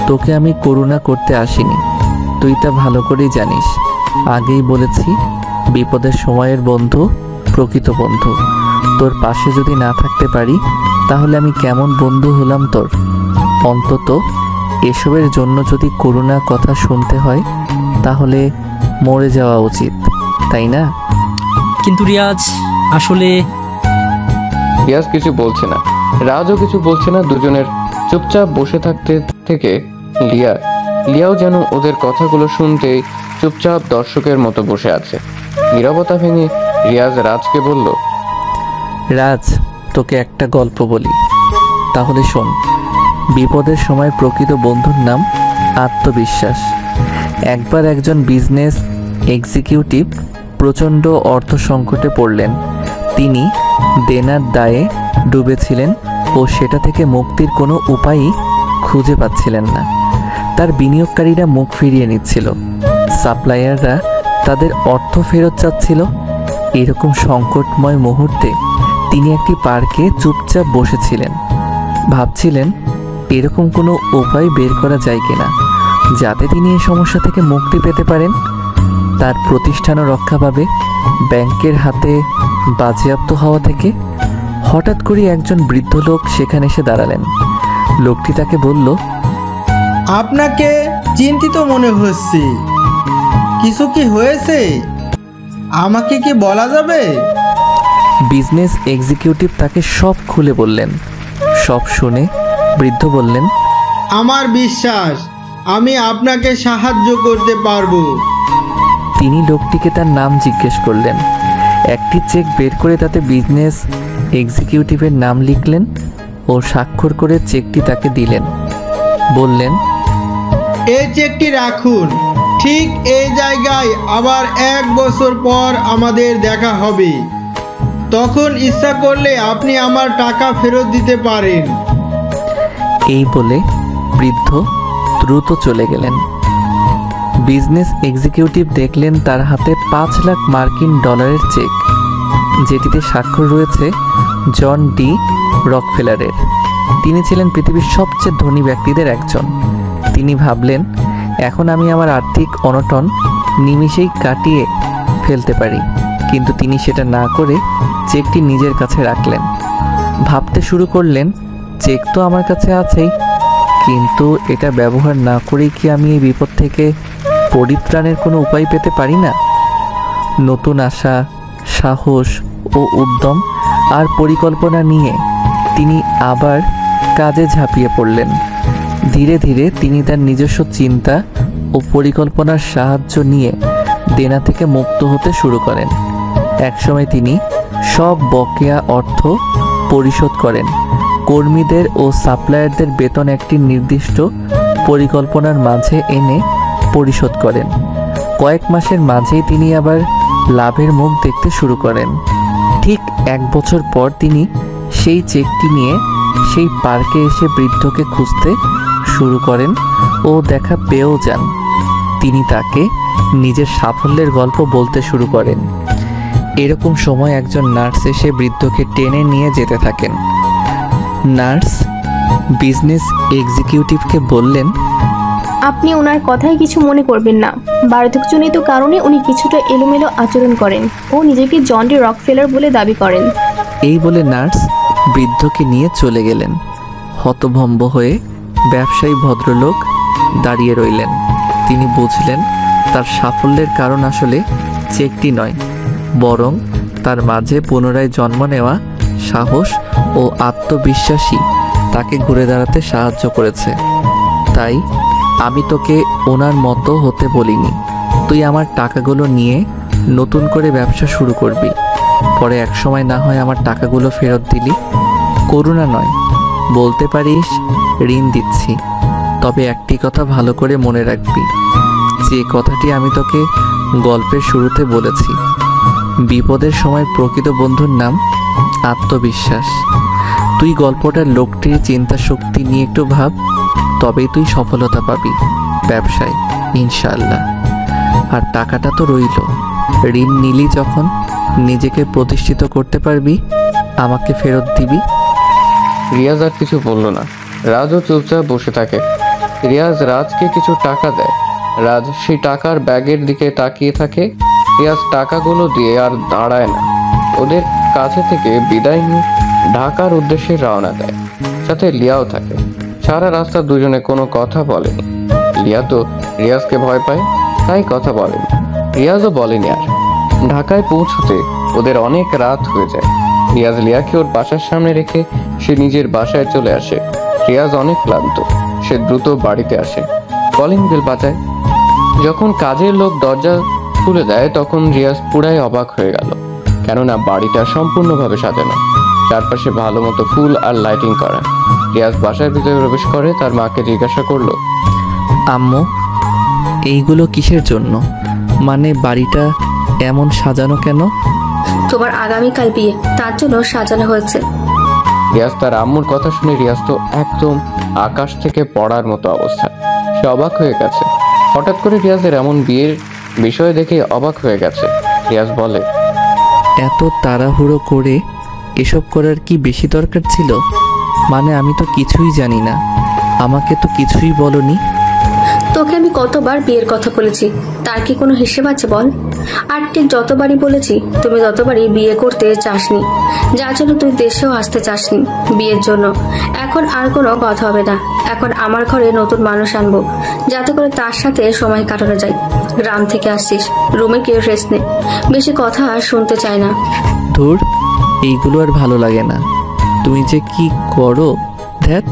তোকে আমি করুণা করতে আসিনি, তুই তা ভালো করেই জানিস। আগেই বলেছি, বিপদের সময়ের বন্ধু প্রকৃত বন্ধু। তোর পাশে যদি না থাকতে পারি তাহলে আমি কেমন বন্ধু হলাম তোর? অন্তত এসবের জন্য যদি করুণা কথা শুনতে হয় তাহলে মরে যাওয়া উচিত, তাই না? কিন্তু রিয়াজ, আসলে রিয়াজ কিছু বলছে না, রাজও কিছু বলছে না। দুজনের চুপচাপ বসে থাকতে থেকে লিয়াও যেন ওদের কথাগুলো শুনতে চুপচাপ দর্শকের মতো বসে আছে। নীরবতা ভেঙে রিয়াজ রাজকে বলল, রাজ, তোকে একটা গল্প বলি, তাহলে শোন। বিপদের সময় প্রকৃত বন্ধুর নাম আত্মবিশ্বাস। একবার একজন বিজনেস এক্সিকিউটিভ প্রচণ্ড অর্থ সংকটে পড়লেন। তিনি দেনার দায়ে ডুবেছিলেন ও সেটা থেকে মুক্তির কোনো উপায়ই খুঁজে পাচ্ছিলেন না। তার বিনিয়োগকারীরা মুখ ফিরিয়ে নিচ্ছিল, সাপ্লায়াররা তাদের অর্থ ফেরত চাচ্ছিল। এরকম সংকটময় মুহূর্তে তিনি একটি পার্কে চুপচাপ বসেছিলেন, ভাবছিলেন এরকম কোনো উপায় বের করা যায় কিনা যাতে তিনি এই সমস্যা থেকে মুক্তি পেতে পারেন, তার প্রতিষ্ঠানও রক্ষা পাবে ব্যাংকের হাতে বাজেয়াপ্ত হওয়া থেকে। হঠাৎ করে একজন বৃদ্ধ লোক সেখানে এসে দাঁড়ালেন। লোকটি তাকে বলল, আপনাকে চিন্তিত মনে হচ্ছে, কিছু কি হয়েছে? আমাকে কি বলা যাবে? বিজনেস এক্সিকিউটিভ তাকে সব খুলে বললেন। সব শুনে বৃদ্ধ বললেন, আমার বিশ্বাস আমি আপনাকে সাহায্য করতে পারবো। তিনি লোকটিকে তার নাম জিজ্ঞেস করলেন। একটি চেক বের করে তাতে বিজনেস এক্সিকিউটিভের নাম লিখলেন ও স্বাক্ষর করে চেকটি তাকে দিলেন। বললেন, এই চেকটি রাখুন, ঠিক এই জায়গায় আবার 1 বছর পর আমাদের দেখা হবে। তখন ইচ্ছা করলে আপনি আমার টাকা ফেরত দিতে পারেন। এই বলে বৃদ্ধ দ্রুত চলে গেলেন। বিজনেস এক্সিকিউটিভ দেখলেন তার হাতে 5 লাখ মার্কিন ডলারের চেক, যেটিতে স্বাক্ষর রয়েছে জন ডি রকফেলারের। তিনি ছিলেন পৃথিবীর সবচেয়ে ধনী ব্যক্তিদের একজন। তিনি ভাবলেন, এখন আমি আমার আর্থিক অনটন নিমিষেই কাটিয়ে ফেলতে পারি। কিন্তু তিনি সেটা না করে চেকটি নিজের কাছে রাখলেন। ভাবতে শুরু করলেন, চেক তো আমার কাছে আছেই, কিন্তু এটা ব্যবহার না করেই কি আমি এই বিপদ থেকে পরিত্রাণের কোনো উপায় পেতে পারি না? নতুন আশা, সাহস ও উদ্যম আর পরিকল্পনা নিয়ে তিনি আবার কাজে ঝাঁপিয়ে পড়লেন। ধীরে ধীরে তিনি তার নিজস্ব চিন্তা ও পরিকল্পনার সাহায্য নিয়ে দেনা থেকে মুক্ত হতে শুরু করেন। একসময় তিনি সব বকেয়া অর্থ পরিশোধ করেন। কর্মীদের ও সাপ্লায়ারদের বেতন একটি নির্দিষ্ট পরিকল্পনার মাঝে এনে পরিশোধ করেন। কয়েক মাসের মাঝেই তিনি আবার লাভের মুখ দেখতে শুরু করেন। ঠিক 1 বছর পর তিনি সেই চেকটি নিয়ে সেই পার্কে এসে বৃদ্ধকে খুঁজতে শুরু করেন ও দেখা পেয়েও যান। তিনি তাকে নিজের সাফল্যের গল্প বলতে শুরু করেন। এরকম সময় একজন নার্স এসে বৃদ্ধকে টেনে নিয়ে যেতে থাকেন। নার্স বিজনেস এক্সিকিউটিভকে বললেন, আপনি ওনার কথায় কিছু মনে করবেন না। বার্ধক্যজনিত কারণে উনি কিছুটা এলোমেলো আচরণ করেন ও নিজেকে জন ডি রকফেলার বলে দাবি করেন। এই বলে নার্স বৃদ্ধকে নিয়ে চলে গেলেন। হতভম্ব হয়ে ব্যবসায়ী ভদ্রলোক দাঁড়িয়ে রইলেন। তিনি বুঝলেন তার সাফল্যের কারণ আসলে চেকটি নয়, বরং তার মাঝে পুনরায় জন্ম নেওয়া সাহস ও আত্মবিশ্বাসী তাকে ঘুরে দাঁড়াতে সাহায্য করেছে। তাই আমি তোকে ওনার মতো হতে বলিনি। তুই আমার টাকাগুলো নিয়ে নতুন করে ব্যবসা শুরু করবি, পরে একসময় না হয় আমার টাকাগুলো ফেরত দিলি। করুণা নয়, বলতে পারিস ঋণ দিচ্ছি। তবে একটি কথা ভালো করে মনে রাখবি, যে কথাটি আমি তোকে গল্পের শুরুতে বলেছি, বিপদের সময় প্রকৃত বন্ধুর নাম আত্মবিশ্বাস। তুই গল্পটার লোকটির চিন্তা শক্তি নিয়ে একটু ভাব, তবেই তুই সফলতা পাবি ব্যবসায় ইনশাআল্লাহ। আর টাকাটা তো রইল, ঋণ নিলি যখন নিজেকে প্রতিষ্ঠিত করতে পারবি, আমাকে ফেরত দিবি। রিয়াজ আর কিছু বলল না। রাজও চুপচাপ বসে থাকে। রিয়াজ রাজকে কিছু টাকা দেয়। রাজ সেই টাকার ব্যাগের দিকে তাকিয়ে থাকে। রিয়াজ টাকাগুলো দিয়ে আর দাঁড়ায় না, ওদের কাছে থেকে বিদায় নিয়ে ঢাকার উদ্দেশ্যে রওনা দেয়। সাথে লিয়াও থাকে। সারা রাস্তা দুজনে কোনো কথা বলেনি। লিয়া তো রিয়াজকে ভয় পায়, তাই কথা বলেনি। রিয়াজও বলেনি। আর ঢাকায় পৌঁছতে ওদের অনেক রাত হয়ে যায়। রিয়াজ লিয়াকে ওর বাসার সামনে রেখে সে নিজের বাসায় চলে আসে। রিয়াজ অনেক ক্লান্ত, সে দ্রুত বাড়িতে আসে। কলিং বেল বাজায়। যখন কাজের লোক দরজা খুলে দেয় তখন রিয়াজ পুরাই অবাক হয়ে গেল, কেননা বাড়িটা সম্পূর্ণভাবে সাজানো, চারপাশে ভালো মতো ফুল আর লাইটিং করা। রিয়াজ বাসার ভিতরে প্রবেশ করে তার মাকে জিজ্ঞাসা করলো, আম্মু এইগুলো কিসের জন্য? মানে বাড়িটা এমন সাজানো কেন? তোমার আগামীকাল বিয়ে, তার জন্য সাজানো হয়েছে। রিয়াজ তার আম্মুর কথা শুনে রিয়াজ তো একদম আকাশ থেকে পড়ার মতো অবস্থা। সে অবাক হয়ে গেছে। হঠাৎ করে রিয়াজের এমন বিয়ের বিষয় দেখে অবাক হয়ে গেছে। রিয়াজ বলে, এত তাড়াহুড়ো করে এসব করার কি বেশি দরকার ছিল? মানে আমি তো কিছুই জানি না, আমাকে তো কিছুই বলনি। তোকে আমি কতবার বিয়ের কথা বলেছি, তার কি কোনো হিসেব আছে বল? আর ঠিক যতবারই বলেছি তুমি ততবারই বিয়ে করতে চাসনি, যার জন্য তুই দেশেও আসতে চাসনি বিয়ের জন্য। এখন আর কোনো কথা হবে না। এখন আমার ঘরে নতুন মানুষ আনবো, যাতে করে তার সাথে সময় কাটানো যায়। গ্রাম থেকে আসছিস, রুমে কেউ রেস্ট নে, বেশি কথা আর শুনতে চায় না। ধুর, এইগুলো আর ভালো লাগে না। তুমি যে কি করো ধ্যাত।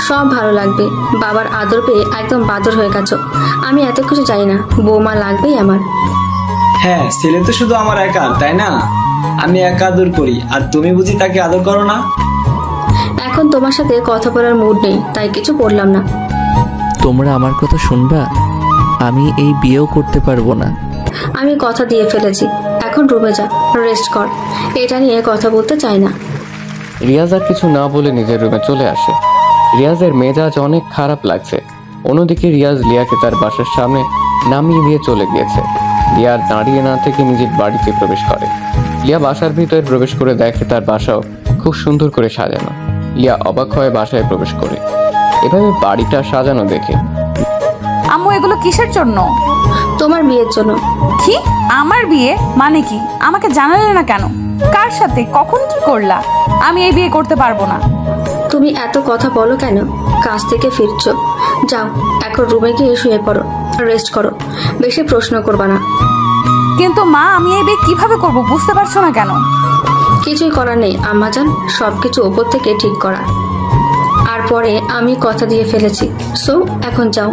সব ভালো লাগবে। বাবার আদর পেয়ে একদম বাদর হয়ে গেছো। আমি এত কিছু জানি না, বৌমা লাগবেই আমার। হ্যাঁ, ছেলে তো শুধু আমার একা, তাই না? আমি একা আদর করি, আর তুমি বুঝি তাকে আদর করো না? এখন তোমার সাথে কথা বলার মুড নেই, তাই কিছু বললাম না। তোমরা আমার কথা শুনবা? আমি এই বিয়েও করতে পারবো না। আমি কথা দিয়ে ফেলেছি, এখন রুমে যা, রেস্ট কর। এটা নিয়ে কথা বলতে চাই না। রিয়াজ আর কিছু না বলে নিজের রুমে চলে আসে। রিয়াজের মেজাজ অনেক খারাপ লাগছে। অন্যদিকে রিয়াজ লিয়াকে তার বাসার সামনে নামিয়ে দিয়ে চলে গিয়েছে। লিয়া দাঁড়িয়ে না থেকে নিজের বাড়িতে প্রবেশ করে। লিয়া বাসার ভিতরে প্রবেশ করে দেখে তার বাসাও খুব সুন্দর করে সাজানো। লিয়া অবাক হয়ে বাসায় প্রবেশ করে এভাবে বাড়িটা সাজানো দেখে। আম্মু এগুলো কিসের জন্য? তোমার বিয়ের জন্য। কি? আমার বিয়ে মানে কি? আমাকে জানালে না কেন? কার সাথে কখন কি করলা? আমি এই বিয়ে করতে পারবো না। তুমি এত কথা বলো কেন? কাজ থেকে ফিরছো, যাও এখন রুমে গিয়ে শুয়ে পড়ো, রেস্ট করো, বেশি প্রশ্ন করবা না। কিন্তু মা, আমি এই বিয়ে কিভাবে করব বুঝতে পারছো না কেন? কিছুই করার নেই আম্মাজান, সবকিছু ওপর থেকে ঠিক করা। আর পরে আমি কথা দিয়ে ফেলেছি, সো এখন যাও।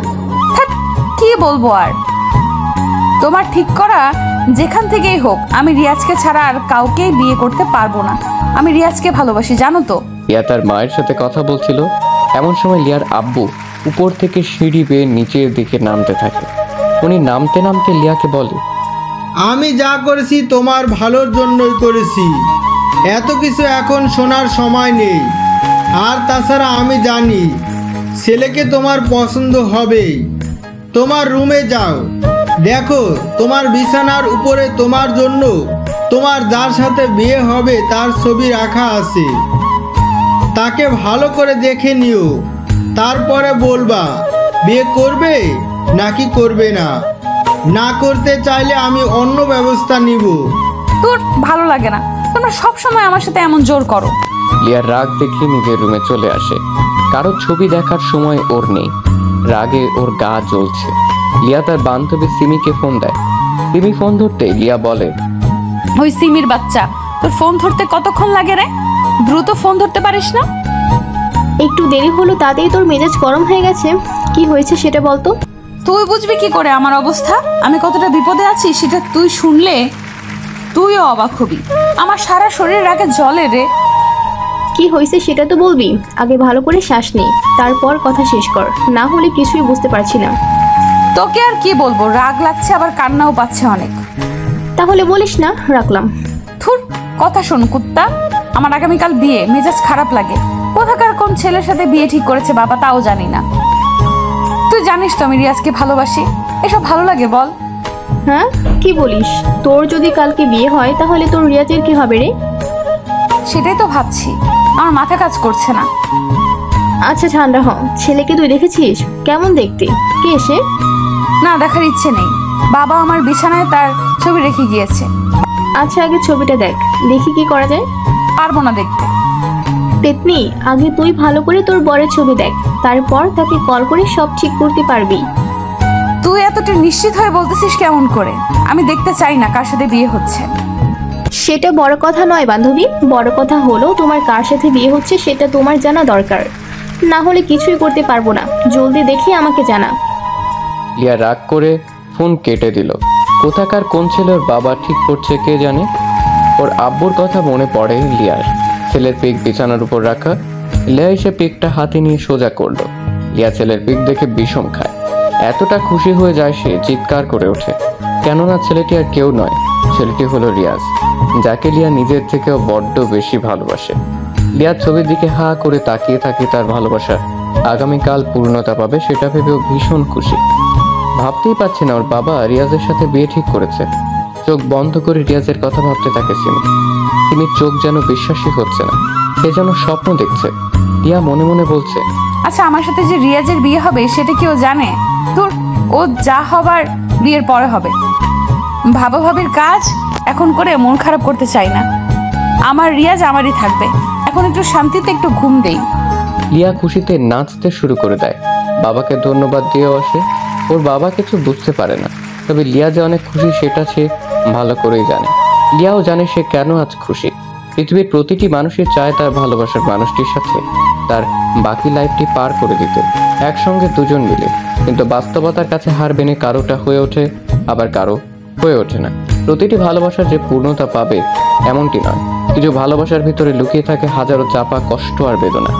কি বলবো আর? তোমার ঠিক করা যেখান থেকেই হোক, আমি রিয়াজকে ছাড়া আর কাউকেই বিয়ে করতে পারবো না। আমি রিয়াজকে ভালোবাসি, জানো তো। লিয়া তার মায়ের সাথে কথা বলছিল। এমন সময় লিয়ার আব্বু উপর থেকে সিঁড়ি বেয়ে নিচের দিকে নামতে থাকে। উনি নামতে নামতে লিয়াকে বলে, আমি যা করেছি তোমার ভালোর জন্যই করেছি, এত কিছু এখন শোনার সময় নেই। আর তাছাড়া আমি জানি ছেলেকে তোমার পছন্দ হবেই। তোমার রুমে যাও, দেখো তোমার বিছানার উপরে তোমার জন্য তোমার যার সাথে বিয়ে হবে তার ছবি রাখা আছে। তাকে ভালো করে দেখে নিও, তারপরে বলবা বিয়ে করবে নাকি করবে না। না করতে চাইলে আমি অন্য ব্যবস্থা নিব। তোর ভালো লাগে না, তোমরা সব সময় আমার সাথে এমন জোর করো। লিয়ার রাগ দেখে নিজের রুমে চলে আসে। কারো ছবি দেখার সময় ওর নেই। রাগে ওর গা জ্বলছে। লিয়া তার বান্ধবী সিমিকে ফোন দেয়। সিমি ফোন ধরতে লিয়া বলে, ওই সিমির বাচ্চা, তোর ফোন ধরতে কতক্ষণ লাগে রে? দ্রুত ফোন ধরতে পারিস না? একটু দেরি হলো তাতেই তোর মেজাজ গরম হয়ে গেছে। কি হয়েছে সেটা বলতো। তুই বুঝবি কি করে আমার অবস্থা? আমি কতটা বিপদে আছি সেটা তুই শুনলে তুইও অবাক হবি। আমার সারা শরীর রাগে জ্বলে রে। কি হয়েছে সেটা তো বলবি। আগে ভালো করে শ্বাস নে, তারপর কথা শেষ কর, না হলে কিছুই বুঝতে পারছি না। তোকে আর কি বলবো, রাগ লাগছে আবার কান্নাও পাচ্ছে অনেক। তাহলে বলিস না, রাখলাম। থুর, কথা শোন কুত্তা, আমার আগামীকাল বিয়ে, মেজাজ খারাপ লাগে। কোথাকার কোন ছেলের সাথে বিয়ে ঠিক করেছে বাবা তাও জানি না। তুই জানিস তো আমি রিয়াজকে ভালোবাসি। এসব ভালো লাগে বল? হ্যাঁ, কি বলিস? তোর যদি কালকে বিয়ে হয় তাহলে তোর রিয়াজের কি হবে রে? সেটাই তো ভাবছি, আমার মাথা কাজ করছে না। আচ্ছা ঠান্ডা হ। ছেলেকে তুই দেখেছিস? কেমন দেখতে? কে সে? না, দেখার ইচ্ছে নেই। বাবা আমার বিছানায় তার ছবি রেখে গিয়েছে। আচ্ছা আগে ছবিটা দেখ, দেখি কি করা যায়। পারবো না দেখতে। তেতনি, আগে তুই ভালো করে তোর বরের ছবি দেখ, তারপর তাকে কল করে সব ঠিক করতে পারবি। তুই এতটা নিশ্চিত হয়ে বলতেছিস কেমন করে? আমি দেখতে চাই না কার সাথে বিয়ে হচ্ছে। সেটা বড় কথা নয় বান্ধবী, বড় কথা হলো তোমার কার সাথে বিয়ে হচ্ছে সেটা তোমার জানা দরকার। না হলে কিছুই করতে পারবো না। জলদি দেখে আমাকে জানা। লিয়া রাগ করে ফোন কেটে দিল। কোথাকার কোন ছেলের বাবা ঠিক করছে কে জানে। ওর আব্বুর কথা মনে পড়ে লিয়ার। ছেলের পিক বিছানার উপর রাখা। লিয়া এসে পিকটা হাতে নিয়ে সোজা করলো। লিয়া ছেলের পিক দেখে বিষম খায়। এতটা খুশি হয়ে যায় সে চিৎকার করে ওঠে। কেননা ছেলেটি আর কেউ নয়, ছেলেটি হলো রিয়াজ, যাকে লিয়া নিজের থেকেও বড্ড বেশি ভালোবাসে। লিয়ার ছবির দিকে হা করে তাকিয়ে থাকে। তার ভালোবাসা আগামীকাল পূর্ণতা পাবে সেটা ভেবেও ভীষণ খুশি। ভাবতেই পারছে না ওর বাবা রিয়াজের সাথে বিয়ে ঠিক করেছে। চোখ বন্ধ করে রিয়াজের কথা ভাবতে থাকে সিমি। সিমির চোখ যেন বিশ্বাসই হচ্ছে না, সে যেন স্বপ্ন দেখছে। রিয়া মনে মনে বলছে, আচ্ছা আমার সাথে যে রিয়াজের বিয়ে হবে সেটা কি ও জানে? তোর ও যা হবার বিয়ের পরে হবে। ভাবা ভাবির কাজ এখন করে মন খারাপ করতে চাই না। আমার রিয়াজ আমারই থাকবে। এখন একটু শান্তিতে একটু ঘুম দেই। লিয়া খুশিতে নাচতে শুরু করে দেয়। বাবাকে ধন্যবাদ দিয়েও আসে। ওর বাবা কিছু বুঝতে পারে না, তবে লিয়া যে অনেক খুশি সেটা সে ভালো করেই জানে। লিয়াও জানে সে কেন আজ খুশি। পৃথিবীর প্রতিটি মানুষই চায় তার ভালোবাসার মানুষটির সাথে তার বাকি লাইফটি পার করে দিতে, একসঙ্গে দুজন মিলে। কিন্তু বাস্তবতার কাছে হার মেনে কারোটা হয়ে ওঠে, আবার কারো হয়ে ওঠে না। প্রতিটি ভালোবাসার যে পূর্ণতা পাবে এমনটি নয়। কিছু ভালোবাসার ভিতরে লুকিয়ে থাকে হাজারো চাপা কষ্ট আর বেদনা।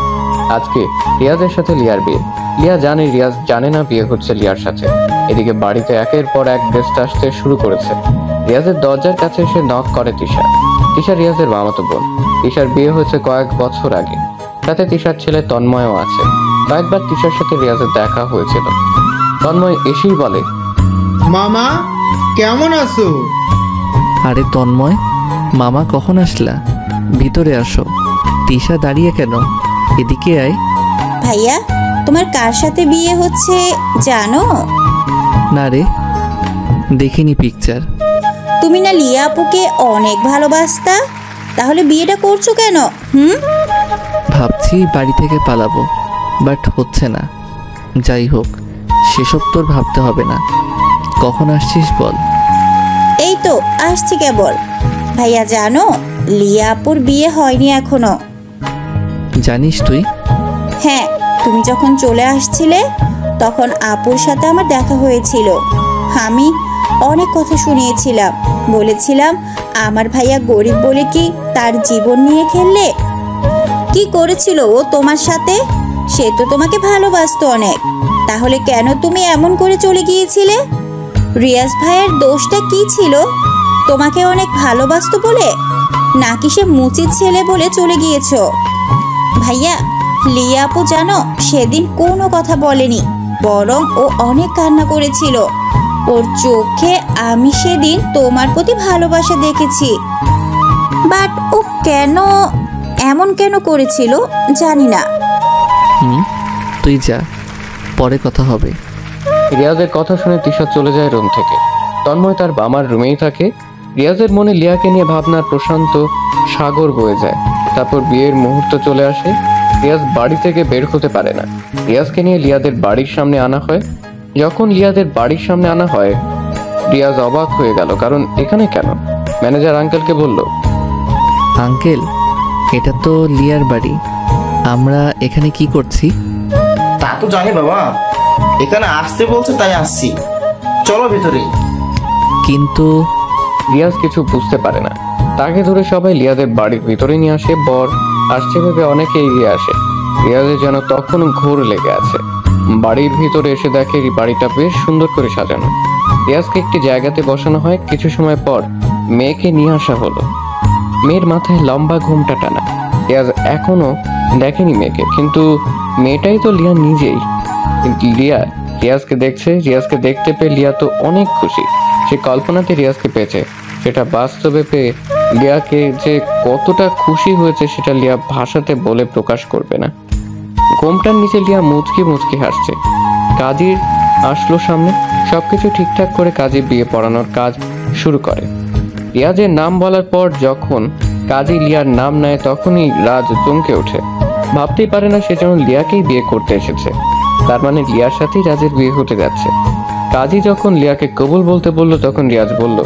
আজকে রিয়াজের সাথে লিয়ার বিয়ে। লিয়া জানে রিয়াজ জানে না বিয়ে হচ্ছে লিয়ার সাথে। এদিকে বাড়িতে একের পর এক গেস্ট আসতে শুরু করেছে। রিয়াজের দরজার কাছে এসে নক করে তিশা। তিশা রিয়াজের মামাতো বোন। তিশার বিয়ে হয়েছে কয়েক বছর আগে। সাথে তিশার ছেলে তন্ময়ও আছে। কয়েকবার তিশার সাথে রিয়াজের দেখা হয়েছিল। তন্ময় এসেই বলে, মামা কেমন আছো? আরে তন্ময়, মামা কখন আসলা? ভিতরে আসো। তিশা দাঁড়িয়ে কেন? এদিকে আয়। ভাইয়া, তোমার কার সাথে বিয়ে হচ্ছে জানো? না রে, দেখিনি পিকচার। তুমি না লিয়া আপুকে অনেক ভালোবাসতা, তাহলে বিয়েটা করছো কেন? ভাবছি বাড়ি থেকে পালাবো, বাট হচ্ছে না। যাই হোক, সেসব তোর ভাবতে হবে না। কখন আসছিস বল? এই তো আসছি কেবল। ভাইয়া জানো, লিয়া আপুর বিয়ে হয়নি এখনো। জানিস তুই? হ্যাঁ, তুমি যখন চলে আসছিলে তখন আপুর সাথে আমার দেখা হয়েছিল। আমি অনেক কথা শুনিয়েছিলাম, বলেছিলাম আমার ভাইয়া গরিব বলে কি তার জীবন নিয়ে খেললে? কি করেছিল ও তোমার সাথে? সে তো তোমাকে ভালোবাসতো অনেক, তাহলে কেন তুমি এমন করে চলে গিয়েছিলে? রিয়াজ ভাইয়ের দোষটা কি ছিল? তোমাকে অনেক ভালোবাসতো বলে, নাকি সে মুচির ছেলে বলে চলে গিয়েছো? ভাইয়া, লিয়া আপু জানো সেদিন কোনো কথা বলেনি, বরং ও অনেক কান্না করেছিল। ওর চোখে আমি সেদিন তোমার প্রতি ভালোবাসা দেখেছি। বাট ও এমন কেন করেছিল জানি না। তুই যা, পরে কথা হবে। রিয়াজের কথা শুনে তিশা চলে যায় রুম থেকে। তন্ময় তার বাবার রুমেই থাকে। রিয়াজের মনে লিয়াকে নিয়ে ভাবনার প্রশান্ত সাগর বয়ে যায়। তারপর বিয়ের মুহূর্ত চলে আসে। রিয়াজ বাড়ি থেকে বের হতে পারে না। রিয়াজকে নিয়ে লিয়াদের বাড়ির সামনে আনা হয়। যখন লিয়াদের বাড়ির সামনে আনা হয়, রিয়াজ অবাক হয়ে গেল, কারণ এখানে কেন? ম্যানেজার আঙ্কেলকে বলল, আঙ্কেল, এটা তো লিয়ার বাড়ি, আমরা এখানে কি করছি? তা তো জানি বাবা, এখানে আসতে বলছে তাই আসছি, চলো ভেতরে। কিন্তু রিয়াজ কিছু বুঝতে পারে না। তাকে ধরে সবাই লিয়াদের বাড়ির ভিতরে নিয়ে আসে। বর আসছে ভেবে অনেকে এগিয়ে আসে। রিয়াজের যেন তখন ঘোর লেগে আছে। বাড়ির ভিতরে এসে দেখে বাড়িটা বেশ সুন্দর করে সাজানো। রিয়াজকে একটি জায়গাতে বসানো হয়। কিছু সময় পর মেয়েকে নিয়ে আসা হলো। মেয়ের মাথায় লম্বা ঘোমটা টানা। রিয়াজ এখনো দেখেনি মেয়েকে, কিন্তু মেয়েটাই তো লিয়া নিজেই। লিয়া রিয়াজকে দেখছে। রিয়াজকে দেখতে পেয়ে লিয়া তো অনেক খুশি। সে কল্পনাতে রিয়াজকে পেয়েছে, সেটা বাস্তবে পেয়ে লিয়াকে যে কতটা খুশি হয়েছে সেটা লিয়া ভাষাতে বলে প্রকাশ করবে না। ঘোমটার নিচে লিয়া মুচকি মুচকি হাসছে। কাজী আসলো সামনে। সবকিছু ঠিকঠাক করে কাজী বিয়ে পড়ানোর কাজ শুরু করে। রিয়াজের নাম বলার পর যখন কাজী লিয়ার নাম নেয়, তখনই রাজ চমকে ওঠে। ভাবতেই পারে না সে যেন লিয়াকেই বিয়ে করতে এসেছে। তার মানে লিয়ার সাথেই রাজের বিয়ে হতে যাচ্ছে। কাজী যখন লিয়াকে কবুল বলতে বলল, তখন রিয়াজ বলল,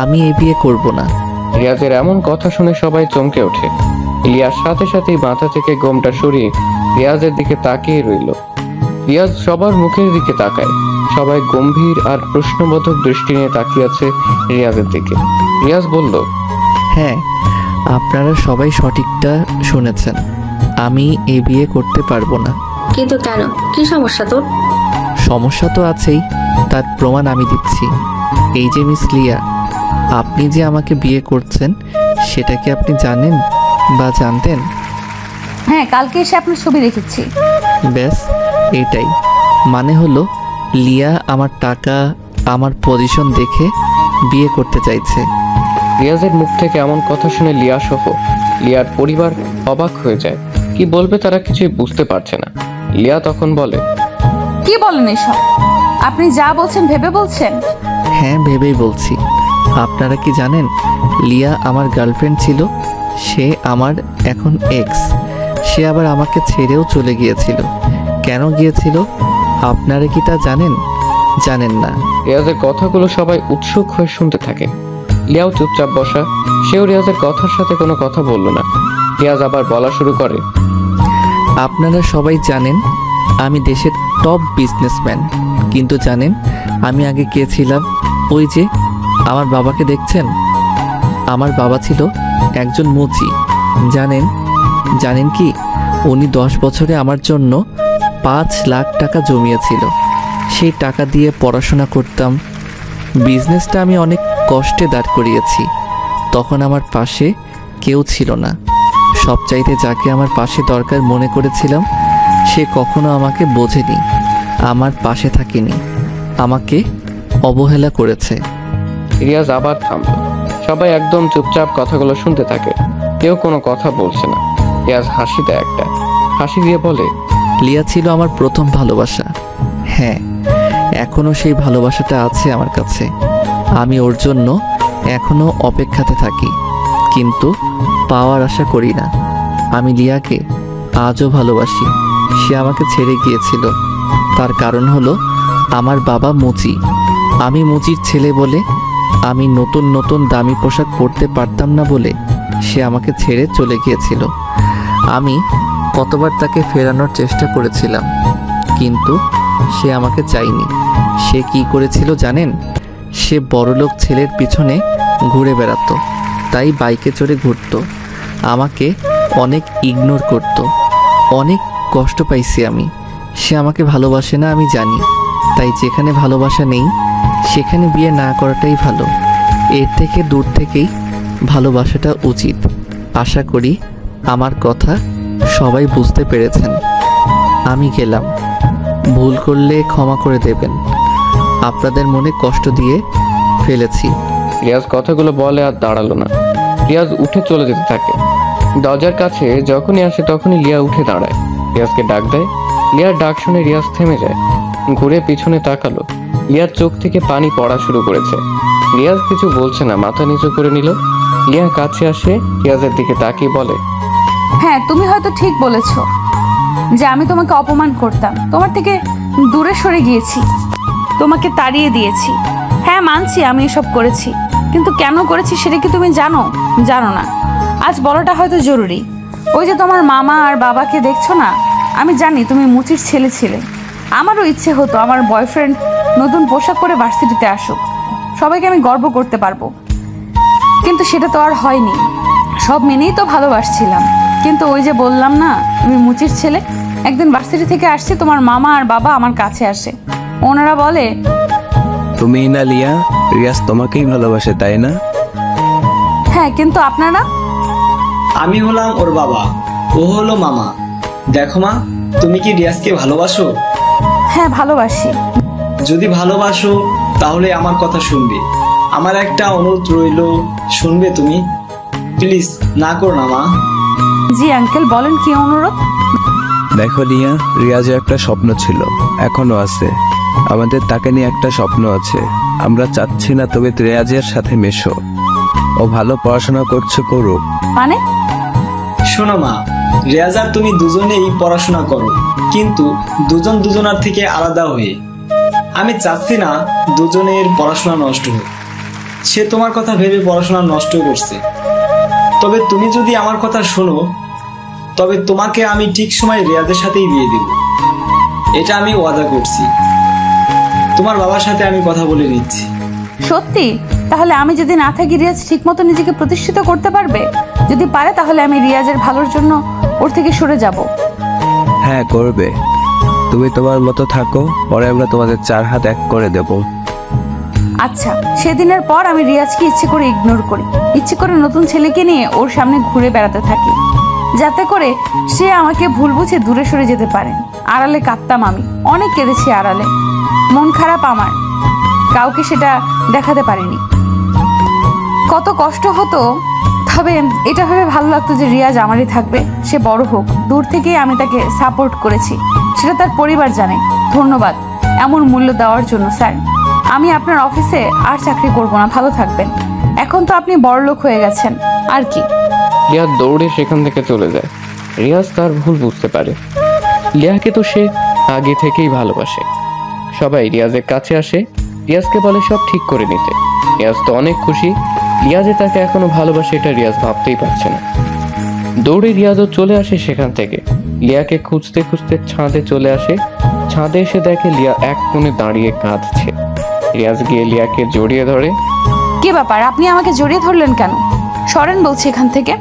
আমি এই বিয়ে করব না। রিয়াজের এমন কথা শুনে সবাই চমকে ওঠে। লিয়ার সাথে সাথেই মাথা থেকে গোমটা সরিয়ে রিয়াজের দিকে তাকিয়ে রইল। রিয়াজ সবার মুখের দিকে তাকায়। সবাই গম্ভীর আর প্রশ্নবোধক দৃষ্টি নিয়ে তাকিয়ে আছে রিয়াজের দিকে। রিয়াজ বলল, হ্যাঁ, আপনারা সবাই সঠিকটা শুনেছেন, আমি এই বিয়ে করতে পারবো না। কিন্তু কেন, কি সমস্যা তোর? সমস্যা তো আছেই, তার প্রমাণ আমি দিচ্ছি। এই যে মিস লিয়া, আপনি যে আমাকে বিয়ে করছেন সেটা কি আপনি জানেন বা জানতেন? হ্যাঁ, কালকে এসে আপনার ছবি দেখেছি। ব্যাস এটাই। মানে হলো লিয়া আমার টাকা, আমার পজিশন দেখে বিয়ে করতে চাইছে। রিয়াজের মুখ থেকে এমন কথা শুনে লিয়া সহ লিয়ার পরিবার অবাক হয়ে যায়। কি বলবে তারা কিছুই বুঝতে পারছে না। লিয়া তখন বলে, কি বলেন এসব? আপনি যা বলছেন ভেবে বলছেন? হ্যাঁ, ভেবেই বলছি। আপনারা কি জানেন লিয়া আমার গার্লফ্রেন্ড ছিল, সে আমার এখন এক্স। সে আবার আমাকে ছেড়েও চলে গিয়েছিল। কেন গিয়েছিল আপনারা কি তা জানেন? জানেন না। রিয়াজের কথাগুলো সবাই উৎসুক হয়ে শুনতে থাকে। লিয়াও চুপচাপ বসা। সেও রিয়াজের কথার সাথে কোনো কথা বলল না। রিয়াজ আবার বলা শুরু করে, আপনারা সবাই জানেন আমি দেশের টপ বিজনেসম্যান, কিন্তু জানেন আমি আগে কে ছিলাম? ওই যে আমার বাবাকে দেখছেন, আমার বাবা ছিল একজন মুচি। জানেন কি, উনি 10 বছরে আমার জন্য 5 লাখ টাকা জমিয়েছিল। সেই টাকা দিয়ে পড়াশোনা করতাম। বিজনেসটা আমি অনেক কষ্টে দাঁড় করিয়েছি। তখন আমার পাশে কেউ ছিল না। সবচাইতে যাকে আমার পাশে দরকার মনে করেছিলাম, সে কখনো আমাকে বোঝেনি, আমার পাশে থাকেনি, আমাকে অবহেলা করেছে। রিয়াজ আবার থামল। সবাই একদম চুপচাপ কথাগুলো শুনতে থাকে। কেউ কোনো কথা বলছে না। রিয়াজ হাসি দেয় একটা। হাসি দিয়ে বলে, লিয়া ছিল আমার প্রথম ভালোবাসা। হ্যাঁ, এখনো সেই ভালোবাসাটা আছে আমার কাছে। আমি ওর জন্য এখনো অপেক্ষাতে থাকি, কিন্তু পাওয়ার আশা করি না। আমি লিয়াকে আজও ভালোবাসি। সে আমাকে ছেড়ে গিয়েছিল, তার কারণ হলো আমার বাবা মুচি। আমি মুচির ছেলে বলে, আমি নতুন নতুন দামি পোশাক পরতে পারতাম না বলে সে আমাকে ছেড়ে চলে গিয়েছিল। আমি কতবার তাকে ফেরানোর চেষ্টা করেছিলাম, কিন্তু সে আমাকে চায়নি। সে কি করেছিল জানেন? সে বড়লোক ছেলের পিছনে ঘুরে বেড়াতো, তাই বাইকে চড়ে ঘুরতো। আমাকে অনেক ইগনোর করত। অনেক কষ্ট পাইছি আমি। সে আমাকে ভালোবাসে না আমি জানি, তাই যেখানে ভালোবাসা নেই সেখানে বিয়ে না করাটাই ভালো। এর থেকে দূর থেকেই ভালোবাসাটা উচিত। আশা করি আমার কথা সবাই বুঝতে পেরেছেন। আমি গেলাম। ভুল করলে ক্ষমা করে দেবেন। আপনাদের মনে কষ্ট দিয়ে ফেলেছি। রিয়াজ কথাগুলো বলে আর দাঁড়ালো না। রিয়াজ উঠে চলে যেতে থাকে। দরজার কাছে যখনই আসে তখনই লিয়া উঠে দাঁড়ায়, রিয়াজকে ডাক দেয়। লিয়ার ডাক শুনে রিয়াজ থেমে যায়, ঘুরে পিছনে তাকালো। লিয়ার চোখ থেকে পানি পড়া শুরু করেছে। রিয়াজ কিছু বলছে না, মাথা নিচু করে নিল। লিয়া কাছে আসে, রিয়াজের দিকে তাকিয়ে বলে, হ্যাঁ, তুমি হয়তো ঠিক বলেছ যে আমি তোমাকে অপমান করতাম, তোমার থেকে দূরে সরে গিয়েছি, তোমাকে তাড়িয়ে দিয়েছি। হ্যাঁ, মানছি আমি এসব করেছি, কিন্তু কেন করেছি সেটা কি তুমি জানো? জানো না। আজ বলাটা হয়তো জরুরি। ওই যে তোমার মামা আর বাবাকে দেখছো না, আমি জানি তুমি মুচির ছেলে ছিলে। আমারও ইচ্ছে হতো আমার বয়ফ্রেন্ড নতুন পোশাক পরে ভার্সিটিতে আসুক, সবাইকে আমি গর্ব করতে পারবো, কিন্তু সেটা তো আর হয়নি। সব মেনেই তো ভালোবাসছিলাম, কিন্তু ওই যে বললাম না আমি মুচির ছেলে। একদিন ভার্সিটি থেকে আসছি, তোমার মামা আর বাবা আমার কাছে আসে, ওনারা বলে, তুমি না লিয়া, রিয়াজ তোমাকেই ভালোবাসে তাই না? হ্যাঁ, কিন্তু আপনারা? আমি হলাম ওর বাবা, ও হলো মামা। দেখো মা, তুমি কি রিয়াজকে ভালোবাসো? হ্যাঁ, ভালোবাসি। যদি ভালোবাসো তাহলে আমার কথা শুনবে। আমার একটা অনুরোধ রইল, শুনবে তুমি? প্লিজ, না করো না মা। জি আঙ্কেল, বলেন কি অনুরোধ? দেখো লিয়া, রিয়াজের একটা স্বপ্ন ছিল, এখনো আছে। আমাদের তাকে নিয়ে একটা স্বপ্ন আছে। আমরা চাচ্ছি না তবে রিয়াজের সাথে মেশো। ও ভালো পড়াশোনা করছে, করুক। মানে? শোনো মা, রিয়াজ আর তুমি দুজনেই পড়াশোনা করো, কিন্তু দুজন দুজনার থেকে আলাদা হয়ে। আমি চাচ্ছি না দুজনের পড়াশোনা নষ্ট হোক। সে তোমার কথা ভেবে পড়াশোনা নষ্ট করছে। তবে তুমি যদি আমার কথা শোনো, তবে তোমাকে আমি ঠিক সময় রিয়াজের সাথেই বিয়ে দেব, এটা আমি ওয়াদা করছি। তোমার বাবার সাথে আমি কথা বলে নিচ্ছি। সত্যি? তাহলে আমি যদি না থাকি রিয়াজ ঠিক মতো নিজেকে প্রতিষ্ঠিত করতে পারবে? যদি পারে তাহলে আমি রিয়াজের ভালোর জন্য ওর থেকে সরে যাব। হ্যাঁ, করবে। তুমি তোমার মতো থাকো, পরে আমরা তোমাদের 4 হাত এক করে দেব। আচ্ছা, সেদিনের পর আমি রিয়াজকে ইচ্ছে করে ইগনোর করি, ইচ্ছে করে নতুন ছেলেকে নিয়ে ওর সামনে ঘুরে বেড়াতে থাকি, যাতে করে সে আমাকে ভুল বুঝে দূরে সরে যেতে পারে। আড়ালে কাঁদতাম আমি, অনেক কেঁদেছি আড়ালে। মন খারাপ আমার, কাউকে সেটা দেখাতে পারিনি। কত কষ্ট হতো, তবে এটা ভেবে ভালো লাগতো যে রিয়াজ আমারই থাকবে, সে বড় হোক। দূর থেকেই আমি তাকে সাপোর্ট করেছি, সেটা তার পরিবার জানে। ধন্যবাদ এমন মূল্য দেওয়ার জন্য স্যার। আমি আপনার অফিসে আর চাকরি করব না, ভালো থাকবেন। এখন তো আপনি বড়লোক হয়ে গেছেন, আর কি। লিয়া দৌড়ে সেখান থেকে চলে যায়। রিয়াজ তার ভুল বুঝতে পারে। লিয়াকে তো সে আগে থেকেই ভালোবাসে। সবাই রিয়াজের কাছে আসে, রিয়াজকে বলে সব ঠিক করে নিতে। রিয়াজ তো অনেক খুশি। লিয়া যে তাকে এখনো ভালোবাসে এটা রিয়াজ ভাবতেই পারছে না। দৌড়ে রিয়াজও চলে আসে সেখান থেকে। লিয়াকে খুঁজতে খুঁজতে ছাদে চলে আসে। ছাদে এসে দেখে লিয়া এক কোণে দাঁড়িয়ে কাঁদছে। রিয়াজ গিয়ে লিয়াকে জড়িয়ে ধরে। কি ব্যাপার, আপনি আমাকে জড়িয়ে ধরলেন কেন? সরেন বলছি এখান থেকে।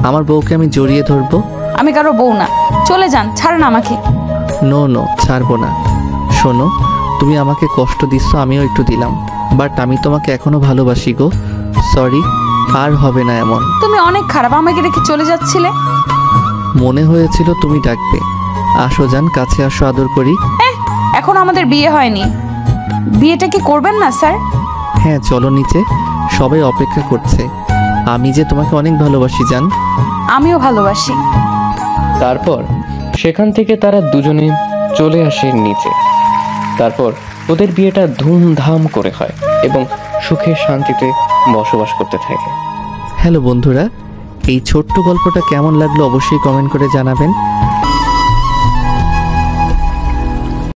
আমার বউকে আমি জড়িয়ে ধরবো? আমি কারো বউ না, চলে যান, ছাড়েন আমাকে। নো নো, ছাড়বো না। শোনো, তুমি আমাকে কষ্ট দিচ্ছ, আমিও একটু দিলাম, বাট আমি তোমাকে এখনো ভালোবাসি গো। সরি, আর হবে না এমন। তুমি অনেক খারাপ, আমাকে রেখে চলে যাচ্ছিলে। মনে হয়েছিল তুমি ডাকবে। আসো যান, কাছে আসো, আদর করি। এখন আমাদের বিয়ে হয়নি, বিয়েটা কি করবেন না স্যার? হ্যাঁ, চলো নিচে, সবাই অপেক্ষা করছে। আমি যে তোমাকে অনেক ভালোবাসি জান। আমিও ভালোবাসি। তারপর সেখান থেকে তারা দুজনে চলে আসে নিচে। তারপর ওদের বিয়েটা ধুমধাম করে হয় এবং সুখে শান্তিতে বসবাস করতে থাকে। হ্যালো বন্ধুরা, এই ছোট্ট গল্পটা কেমন লাগলো অবশ্যই কমেন্ট করে জানাবেন।